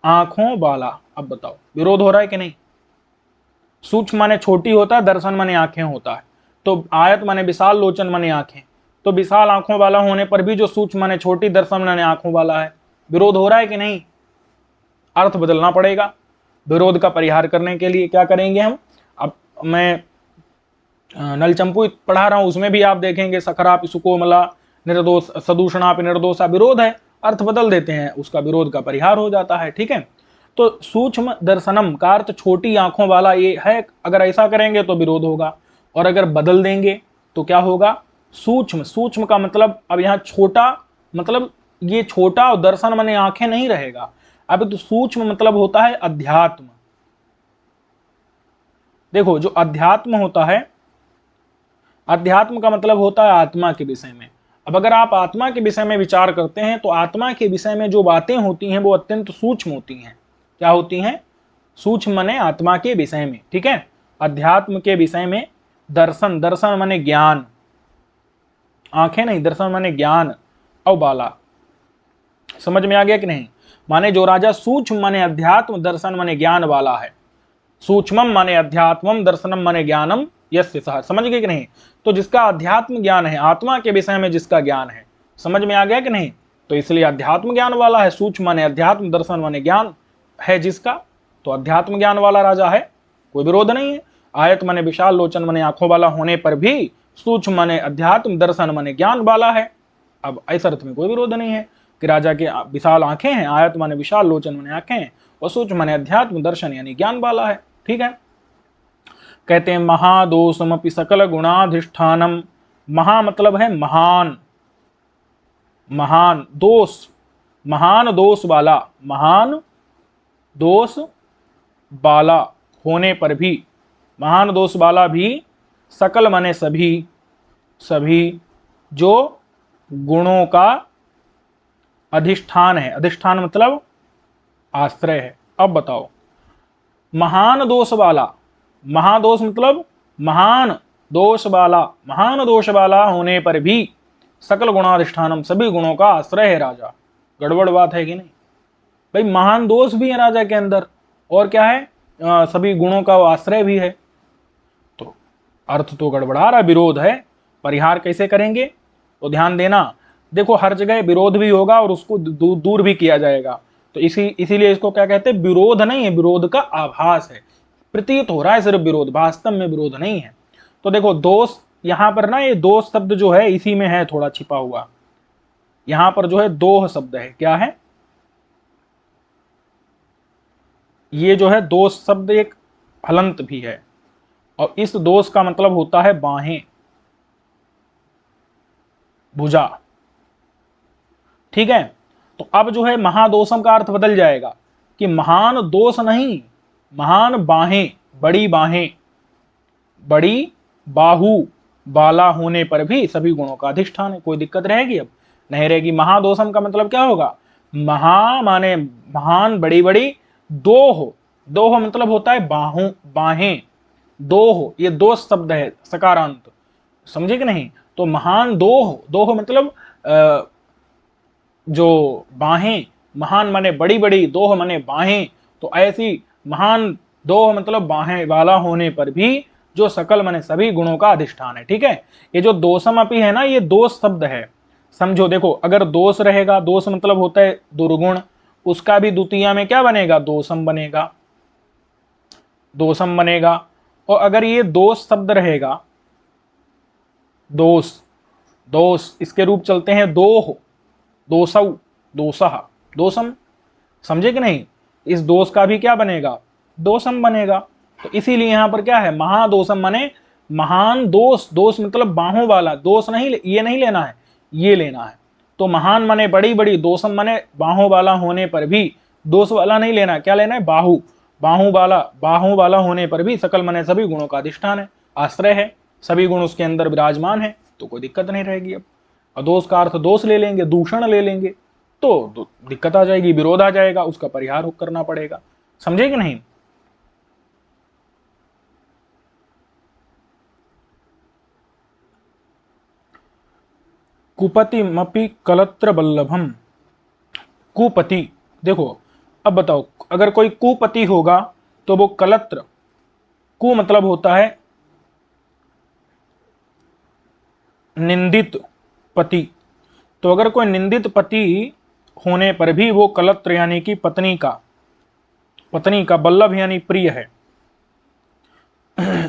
आंखों वाला। अब बताओ विरोध हो रहा है कि नहीं? सूक्ष्म माने छोटी होता है, दर्शन माने आंखें होता है। तो आयत माने विशाल, लोचन माने आंखें। तो विशाल आंखों वाला होने पर भी जो सूक्ष्म माने छोटी, दर्शन माने आंखों वाला है। विरोध हो रहा है कि नहीं? अर्थ बदलना पड़ेगा। विरोध का परिहार करने के लिए क्या करेंगे हम? अब मैं नलचंपू पढ़ा रहा हूं, उसमें भी आप देखेंगे सखरा सुकोमला निर्दोष सदूषणा निर्दोषा, विरोध है, अर्थ बदल देते हैं, उसका विरोध का परिहार हो जाता है। ठीक है, तो सूक्ष्म दर्शनम का अर्थ छोटी आंखों वाला ये है। अगर ऐसा करेंगे तो विरोध होगा, और अगर बदल देंगे तो क्या होगा? सूक्ष्म, सूक्ष्म का मतलब अब यहाँ छोटा, मतलब ये छोटा, और दर्शन माने आंखें नहीं रहेगा। अब तो सूक्ष्म मतलब होता है अध्यात्म। देखो जो अध्यात्म होता है, अध्यात्म का मतलब होता है आत्मा के विषय में। अब अगर आप आत्मा के विषय में विचार करते हैं तो आत्मा के विषय में जो बातें होती हैं वो अत्यंत सूक्ष्म होती हैं। क्या होती हैं? सूक्ष्म माने आत्मा के विषय में। ठीक है, अध्यात्म के विषय में दर्शन, दर्शन माने ज्ञान, आंखें नहीं, दर्शन माने ज्ञान, और बाला। समझ में आ गया कि नहीं? माने जो राजा सूक्ष्म माने अध्यात्म, दर्शन माने ज्ञान वाला है। सूक्ष्मम माने अध्यात्मम, दर्शनम माने ज्ञानम यस्य सह। समझ गए कि नहीं? तो जिसका अध्यात्म ज्ञान है, आत्मा के विषय में जिसका ज्ञान है, समझ में आ गया कि नहीं? तो इसलिए अध्यात्म ज्ञान वाला है। सूक्ष्म माने अध्यात्म, दर्शन माने ज्ञान है जिसका, तो अध्यात्म ज्ञान वाला राजा है, कोई विरोध नहीं है। आयत माने विशाल, लोचन माने आंखों वाला होने पर भी सूक्ष्म माने अध्यात्म, दर्शन माने ज्ञान वाला है। अब इस अर्थ में कोई विरोध नहीं है कि राजा के विशाल आंखें हैं, आयत माने विशाल, लोचन माने आंखें हैं, और सूक्ष्म माने अध्यात्म, दर्शन यानी ज्ञान वाला है। ठीक है, कहते हैं महादोषमपि सकल गुणाधिष्ठानम। महा मतलब है महान, महान दोष, महान दोष वाला, महान दोष वाला होने पर भी, महान दोष वाला भी, सकल माने सभी, सभी जो गुणों का अधिष्ठान है। अधिष्ठान मतलब आश्रय है। अब बताओ, महान दोष वाला, महादोष मतलब महान दोष वाला, महान दोष वाला होने पर भी सकल गुणाधिष्ठानम, सभी गुणों का आश्रय है राजा। गड़बड़ बात है कि नहीं भाई? महान दोष भी है राजा के अंदर, और क्या है? सभी गुणों का आश्रय भी है। तो अर्थ तो गड़बड़ा रहा, विरोध है। परिहार कैसे करेंगे? तो ध्यान देना, देखो हर जगह विरोध भी होगा और उसको दूर भी किया जाएगा। तो इसीलिए इसको क्या कहते हैं? विरोध नहीं है, विरोध का आभास है, प्रतीत हो रहा है सिर्फ विरोध, वास्तव में विरोध नहीं है। तो देखो दोष, यहां पर ना ये दोष शब्द जो है इसी में है थोड़ा छिपा हुआ। यहां पर जो है दोह शब्द है। क्या है? ये जो है दोष शब्द एक हलंत भी है, और इस दोष का मतलब होता है बाहें, भुजा। ठीक है, तो अब जो है महादोषम का अर्थ बदल जाएगा कि महान दोष नहीं, महान बाहें, बड़ी बाहें, बड़ी बाहु बाला होने पर भी सभी गुणों का अधिष्ठान है। कोई दिक्कत रहेगी? अब नहीं रहेगी। महादोषम का मतलब क्या होगा? महा माने महान, बड़ी बड़ी, दोह, दोह मतलब होता है बाहों, बाहें, दोह, ये दोष शब्द है सकारांत, समझे कि नहीं? तो महान दोह, दोह मतलब जो बाहें, महान माने बड़ी बड़ी, दोह माने बाहें, तो ऐसी महान दोह मतलब बाहें वाला होने पर भी जो सकल माने सभी गुणों का अधिष्ठान है। ठीक है, ये जो दोषम अपि है ना, ये दोष शब्द है, समझो। देखो अगर दोष रहेगा, दोष मतलब होता है दुर्गुण, उसका भी द्वितीया में क्या बनेगा? दोषम बनेगा, दोषम बनेगा। और अगर ये दोष शब्द रहेगा, दोष, दोष इसके रूप चलते हैं दोह, दोसौ, दोसह, दोषम, समझे कि नहीं? इस दोष का भी क्या बनेगा? दोषम बनेगा। तो इसीलिए यहां पर क्या है? महादोषम माने महान दोष, दोष मतलब बाहों वाला, दोष नहीं, ये नहीं लेना है, ये लेना है। तो महान माने बड़ी बड़ी, दोषम माने बाहों वाला होने पर भी, दोष वाला नहीं लेना, क्या लेना है? बाहु, बाहु वाला, बाहों वाला होने पर भी सकल माने सभी गुणों का अधिष्ठान है, आश्रय है, सभी गुण उसके अंदर विराजमान है। तो कोई दिक्कत नहीं रहेगी। अब अदोष का अर्थ दोष ले लेंगे, दूषण ले लेंगे तो दिक्कत आ जाएगी, विरोध आ जाएगा, उसका परिहार करना पड़ेगा। समझे कि नहीं? कुपति मपि कलत्र बल्लभम। कुपति, देखो अब बताओ, अगर कोई कुपति होगा तो वो कलत्र, कु मतलब होता है निंदित पति, तो अगर कोई निंदित पति होने पर भी वो कलत्र यानी कि पत्नी का बल्लभ यानी प्रिय है।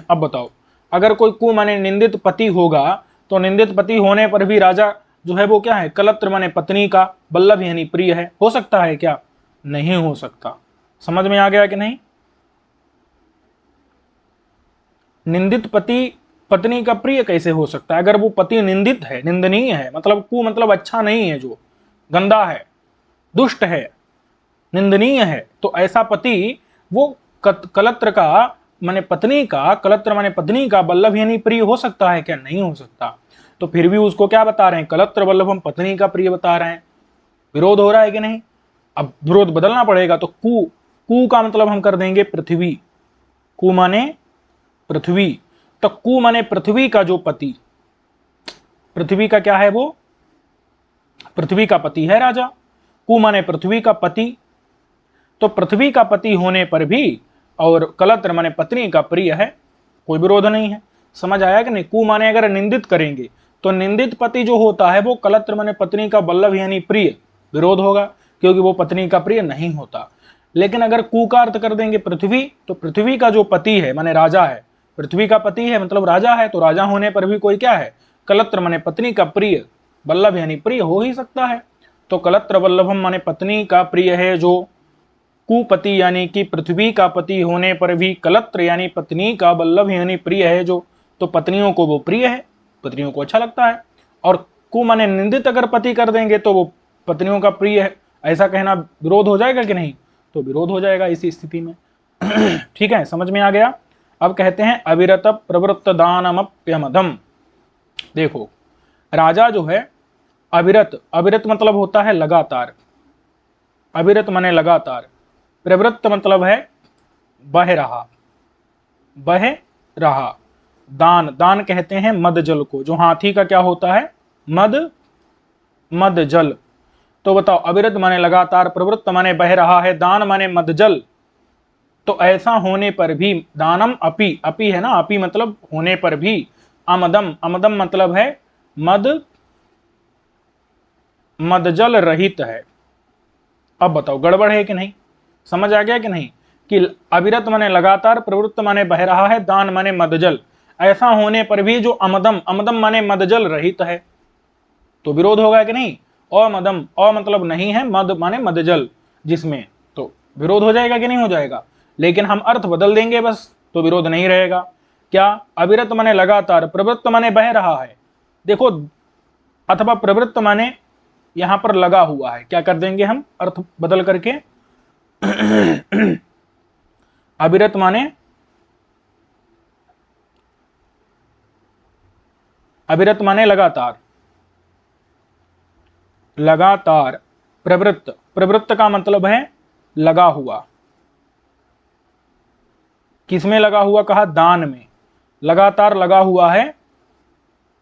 अब बताओ, अगर कोई कु माने निंदित पति होगा तो निंदित पति होने पर भी राजा जो है वो क्या है, कलत्र माने पत्नी का, बल्लभ यानी प्रिय है। हो सकता है क्या? नहीं हो सकता। समझ में आ गया कि नहीं? निंदित पति पत्नी का प्रिय कैसे हो सकता है? अगर वो पति निंदित है, निंदनीय है, मतलब कु मतलब अच्छा नहीं है, जो गंदा है, दुष्ट है, निंदनीय है, तो ऐसा पति वो कलत्र का माने पत्नी का, कलत्र माने पत्नी का बल्लभ यानी प्रिय हो सकता है क्या? नहीं हो सकता। तो फिर भी उसको क्या बता रहे हैं? कलत्र बल्लभ हम पत्नी का प्रिय बता रहे हैं। विरोध हो रहा है कि नहीं? अब विरोध बदलना पड़ेगा, तो कु का मतलब हम कर देंगे पृथ्वी। कु माने पृथ्वी, तो कु माने पृथ्वी का जो पति, पृथ्वी का क्या है वो? पृथ्वी का पति है राजा। कु माने पृथ्वी का पति, तो पृथ्वी का पति होने पर भी और कलत्र माने पत्नी का प्रिय है, कोई विरोध नहीं है। समझ आया कि नहीं? कु माने अगर निंदित करेंगे तो निंदित पति जो होता है वो कलत्र माने पत्नी का बल्लभ यानी प्रिय, विरोध होगा क्योंकि वो पत्नी का प्रिय नहीं होता। लेकिन अगर कु का अर्थ कर देंगे पृथ्वी, तो पृथ्वी का जो पति है माने राजा है, पृथ्वी का पति है मतलब राजा है, तो राजा होने पर भी कोई क्या है? कलत्र माने पत्नी का प्रिय, बल्लभ यानी प्रिय हो ही सकता है। तो कलत्र बल्लभम माने पत्नी का प्रिय है जो कुपति यानी कि पृथ्वी का पति होने पर भी कलत्र यानी पत्नी का बल्लभ यानी प्रिय है जो, तो पत्नियों को वो प्रिय है, पत्नियों को अच्छा लगता है। और कु माने निंदित अगर पति कर देंगे तो वो पत्नियों का प्रिय है, ऐसा कहना विरोध हो जाएगा कि नहीं? तो विरोध हो जाएगा इसी स्थिति में। ठीक है, समझ में आ गया? अब कहते हैं अविरत प्रवृत्त दानमप्यमदम। देखो राजा जो है अविरत, अविरत मतलब होता है लगातार, अविरत माने लगातार, प्रवृत्त मतलब है बह रहा, बह रहा। दान, दान कहते हैं मद जल को, जो हाथी का क्या होता है? मद जल। तो बताओ अविरत माने लगातार, प्रवृत्त माने बह रहा है, दान माने मद जल। तो ऐसा होने पर भी, दानम अपि, अपि है ना, अपि मतलब होने पर भी, अमदम, अमदम मतलब है मदजल रहित है। अब बताओ गड़बड़ है कि नहीं? समझ आ गया कि नहीं? कि अविरत माने लगातार, प्रवृत्त माने बह रहा है, दान माने मदजल, ऐसा होने पर भी जो अमदम, अमदम माने मदजल रहित है, तो विरोध होगा कि नहीं? अमदम, अ मतलब नहीं है, मद माने मदजल जिसमें, तो विरोध हो जाएगा कि नहीं हो जाएगा? लेकिन हम अर्थ बदल देंगे बस, तो विरोध नहीं रहेगा। क्या? अविरत माने लगातार, प्रवृत्त माने बह रहा है, देखो, अथवा प्रवृत्त माने यहां पर लगा हुआ है, क्या कर देंगे हम अर्थ बदल करके? अविरत माने, अविरत माने लगातार, लगातार, प्रवृत्त, प्रवृत्त का मतलब है लगा हुआ। किसमें लगा हुआ कहा? दान में, लगातार लगा हुआ है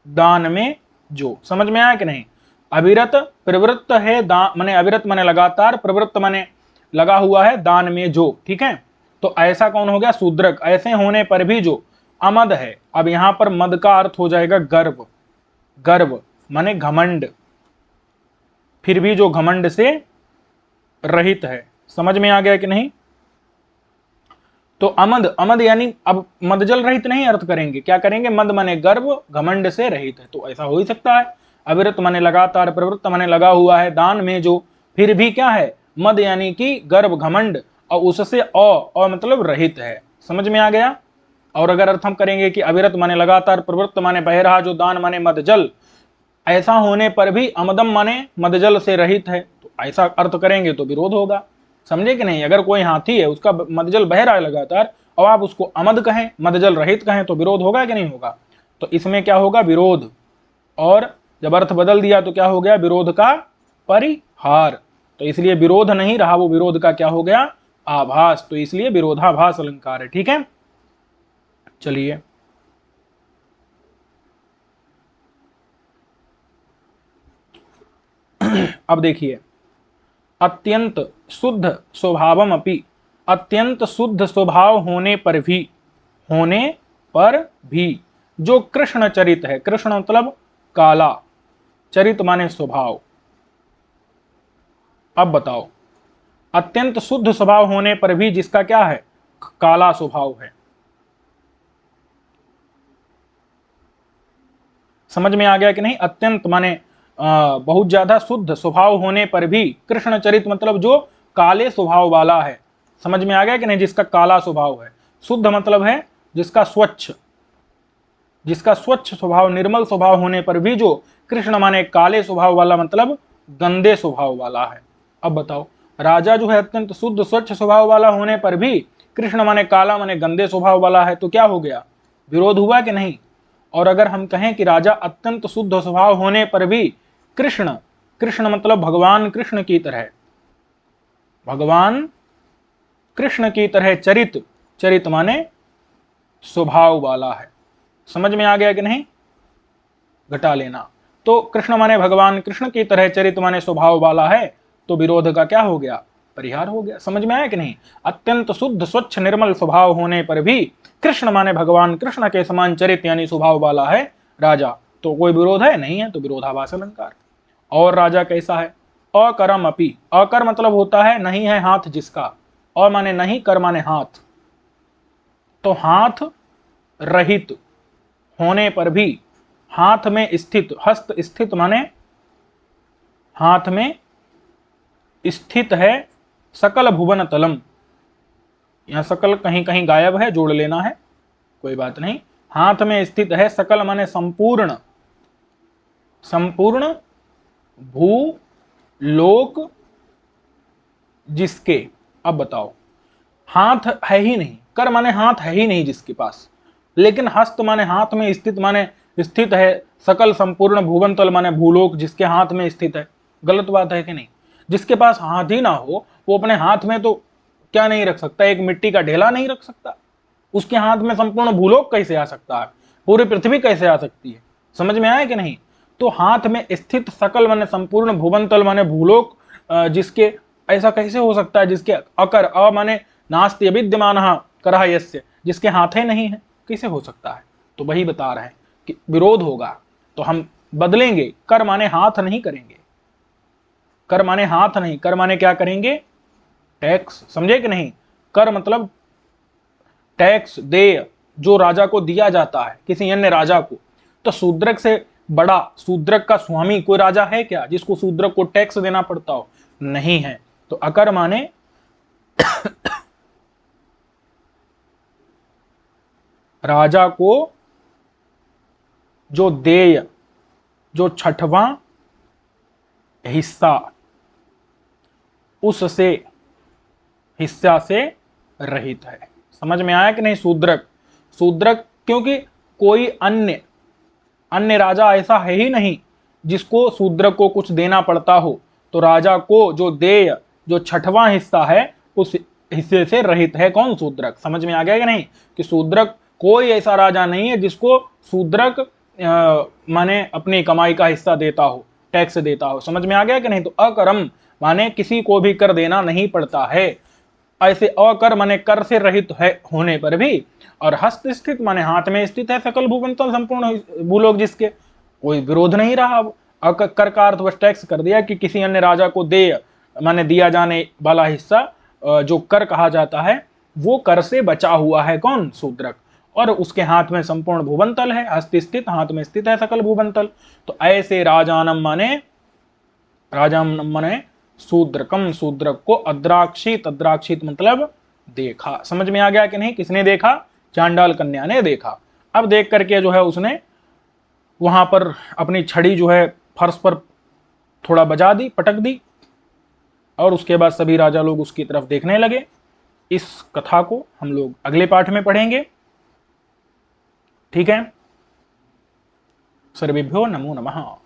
दान में जो। समझ में आया कि नहीं? अविरत प्रवृत्त है दान माने, अविरत माने लगातार, प्रवृत्त माने लगा हुआ है दान में जो। ठीक है, तो ऐसा कौन हो गया? शूद्रक। ऐसे होने पर भी जो अमद है, अब यहां पर मद का अर्थ हो जाएगा गर्व, गर्व माने घमंड, फिर भी जो घमंड से रहित है। समझ में आ गया कि नहीं? तो अमद, अमद यानी अब मदजल रहित नहीं अर्थ करेंगे, क्या करेंगे? मद माने गर्व, घमंड से रहित है, तो ऐसा हो ही सकता है। अविरत माने लगातार, प्रवृत्त माने लगा हुआ है दान में जो, फिर भी क्या है? मद यानी कि गर्व, घमंड, और उससे अ मतलब रहित है। समझ में आ गया? और अगर अर्थ हम करेंगे कि अविरत माने लगातार, प्रवृत्त माने बह रहा जो, दान माने मदजल, ऐसा होने पर भी अमदम माने मदजल से रहित है, तो ऐसा अर्थ करेंगे तो विरोध होगा। समझे कि नहीं? अगर कोई हाथी है, उसका मदजल बह रहा है लगातार, और आप उसको अमद कहें, मदजल रहित कहें, तो विरोध होगा कि नहीं होगा? तो इसमें क्या होगा? विरोध। और जब अर्थ बदल दिया तो क्या हो गया, विरोध का परिहार। तो इसलिए विरोध नहीं रहा, वो विरोध का क्या हो गया, आभास। तो इसलिए विरोधाभास अलंकार है। ठीक है, चलिए अब देखिए, अत्यंत शुद्ध स्वभावम अपि, अत्यंत शुद्ध स्वभाव होने पर भी जो कृष्ण चरित है, कृष्ण मतलब काला, चरित माने स्वभाव। अब बताओ, अत्यंत शुद्ध स्वभाव होने पर भी जिसका क्या है, काला स्वभाव है। समझ में आ गया कि नहीं? अत्यंत माने बहुत ज्यादा शुद्ध स्वभाव होने पर भी कृष्ण चरित मतलब जो काले स्वभाव वाला है। समझ में आ गया कि नहीं? जिसका काला स्वभाव है। शुद्ध मतलब है जिसका स्वच्छ, जिसका स्वच्छ स्वभाव, निर्मल स्वभाव होने पर भी जो कृष्ण माने काले स्वभाव वाला मतलब गंदे स्वभाव वाला है। अब बताओ, राजा जो है अत्यंत शुद्ध स्वच्छ स्वभाव वाला होने पर भी कृष्ण माने काला माने गंदे स्वभाव वाला है, तो क्या हो गया, विरोध हुआ कि नहीं? और अगर हम कहें कि राजा अत्यंत शुद्ध स्वभाव होने पर भी कृष्ण, कृष्ण मतलब भगवान कृष्ण की तरह, भगवान कृष्ण की तरह चरित, चरित माने स्वभाव वाला है। समझ में आ गया कि नहीं? घटा लेना। तो कृष्ण माने भगवान कृष्ण की तरह चरित माने स्वभाव वाला है, तो विरोध का क्या हो गया, परिहार हो गया। समझ में आया कि नहीं? अत्यंत शुद्ध स्वच्छ निर्मल स्वभाव होने पर भी कृष्ण माने भगवान कृष्ण के समान चरित यानी स्वभाव वाला है राजा, तो कोई विरोध है नहीं है, तो विरोधाभास अलंकार। और राजा कैसा है, अकरम अपि, अकर मतलब होता है नहीं है हाथ जिसका, अ माने नहीं, कर माने हाथ, तो हाथ रहित होने पर भी, हाथ में स्थित, हस्त स्थित माने हाथ में स्थित है, सकल भुवन तलम, यहां सकल कहीं कहीं गायब है, जोड़ लेना है, कोई बात नहीं। हाथ में स्थित है, सकल माने संपूर्ण, संपूर्ण भू लोक जिसके। अब बताओ, हाथ है ही नहीं, कर माने हाथ है ही नहीं जिसके पास, लेकिन हस्त माने हाथ में स्थित माने स्थित है, सकल संपूर्ण भुवन तल माने भूलोक जिसके हाथ में स्थित है। गलत बात है कि नहीं? जिसके पास हाथ ही ना हो वो अपने हाथ में तो क्या नहीं रख सकता, एक मिट्टी का ढेला नहीं रख सकता, उसके हाथ में संपूर्ण भूलोक कैसे आ सकता है, पूरी पृथ्वी कैसे आ सकती है? समझ में आया कि नहीं? तो हाथ में स्थित सकल माने संपूर्ण भुवन तल माने भूलोक जिसके, ऐसा कैसे हो सकता है जिसके, अकर अ माने नास्ति विद्यमान करह यस्य, जिसके हाथ ही नहीं है, कैसे हो सकता है? तो वही बता रहे हैं कि विरोध होगा तो हम बदलेंगे, कर माने हाथ नहीं करेंगे, कर माने हाथ नहीं, कर माने क्या करेंगे, टैक्स। समझे कि नहीं? कर मतलब टैक्स, देय, जो राजा को दिया जाता है किसी अन्य राजा को। तो शूद्रक से बड़ा, शूद्रक का स्वामी कोई राजा है क्या जिसको शूद्रक को टैक्स देना पड़ता हो? नहीं है। तो अकर माने राजा को जो देय, जो छठवां हिस्सा, उससे, हिस्सा से रहित है। समझ में आया कि नहीं? शूद्रक, शूद्रक क्योंकि कोई अन्य अन्य राजा ऐसा है ही नहीं जिसको शूद्रक को कुछ देना पड़ता हो, तो राजा को जो देय, जो छठवां हिस्सा है उस हिस्से से रहित है कौन? शूद्रक। समझ में आ गया कि नहीं? कि शूद्रक, कोई ऐसा राजा नहीं है जिसको शूद्रक माने अपनी कमाई का हिस्सा देता हो, टैक्स देता हो। समझ में आ गया कि नहीं? तो अकरम माने किसी को भी कर देना नहीं पड़ता है, ऐसे अकर माने कर से रहित है होने पर भी, और हस्त स्थित माने हाथ में स्थित है सकल भूवंतल संपूर्ण भूलोक जिसके, कोई विरोध नहीं रहा। अब कर का अर्थ बस टैक्स कर दिया कि किसी अन्य राजा को देय माने दिया जाने वाला हिस्सा जो कर कहा जाता है, वो कर से बचा हुआ है कौन? शूद्रक। और उसके हाथ में संपूर्ण भूवंतल है, हस्त स्थित, हाथ में स्थित है सकल भूवंतल। तो ऐसे राजानम माने, राजानम माने शूद्रकम, शूद्रक को, अद्राक्षित, अद्राक्षित मतलब देखा। समझ में आ गया कि नहीं? किसने देखा? चांडाल कन्या ने देखा। अब देख करके जो है उसने वहां पर अपनी छड़ी जो है फर्श पर थोड़ा बजा दी, पटक दी, और उसके बाद सभी राजा लोग उसकी तरफ देखने लगे। इस कथा को हम लोग अगले पाठ में पढ़ेंगे। ठीक है, सर्वेभ्यो नमो नमः।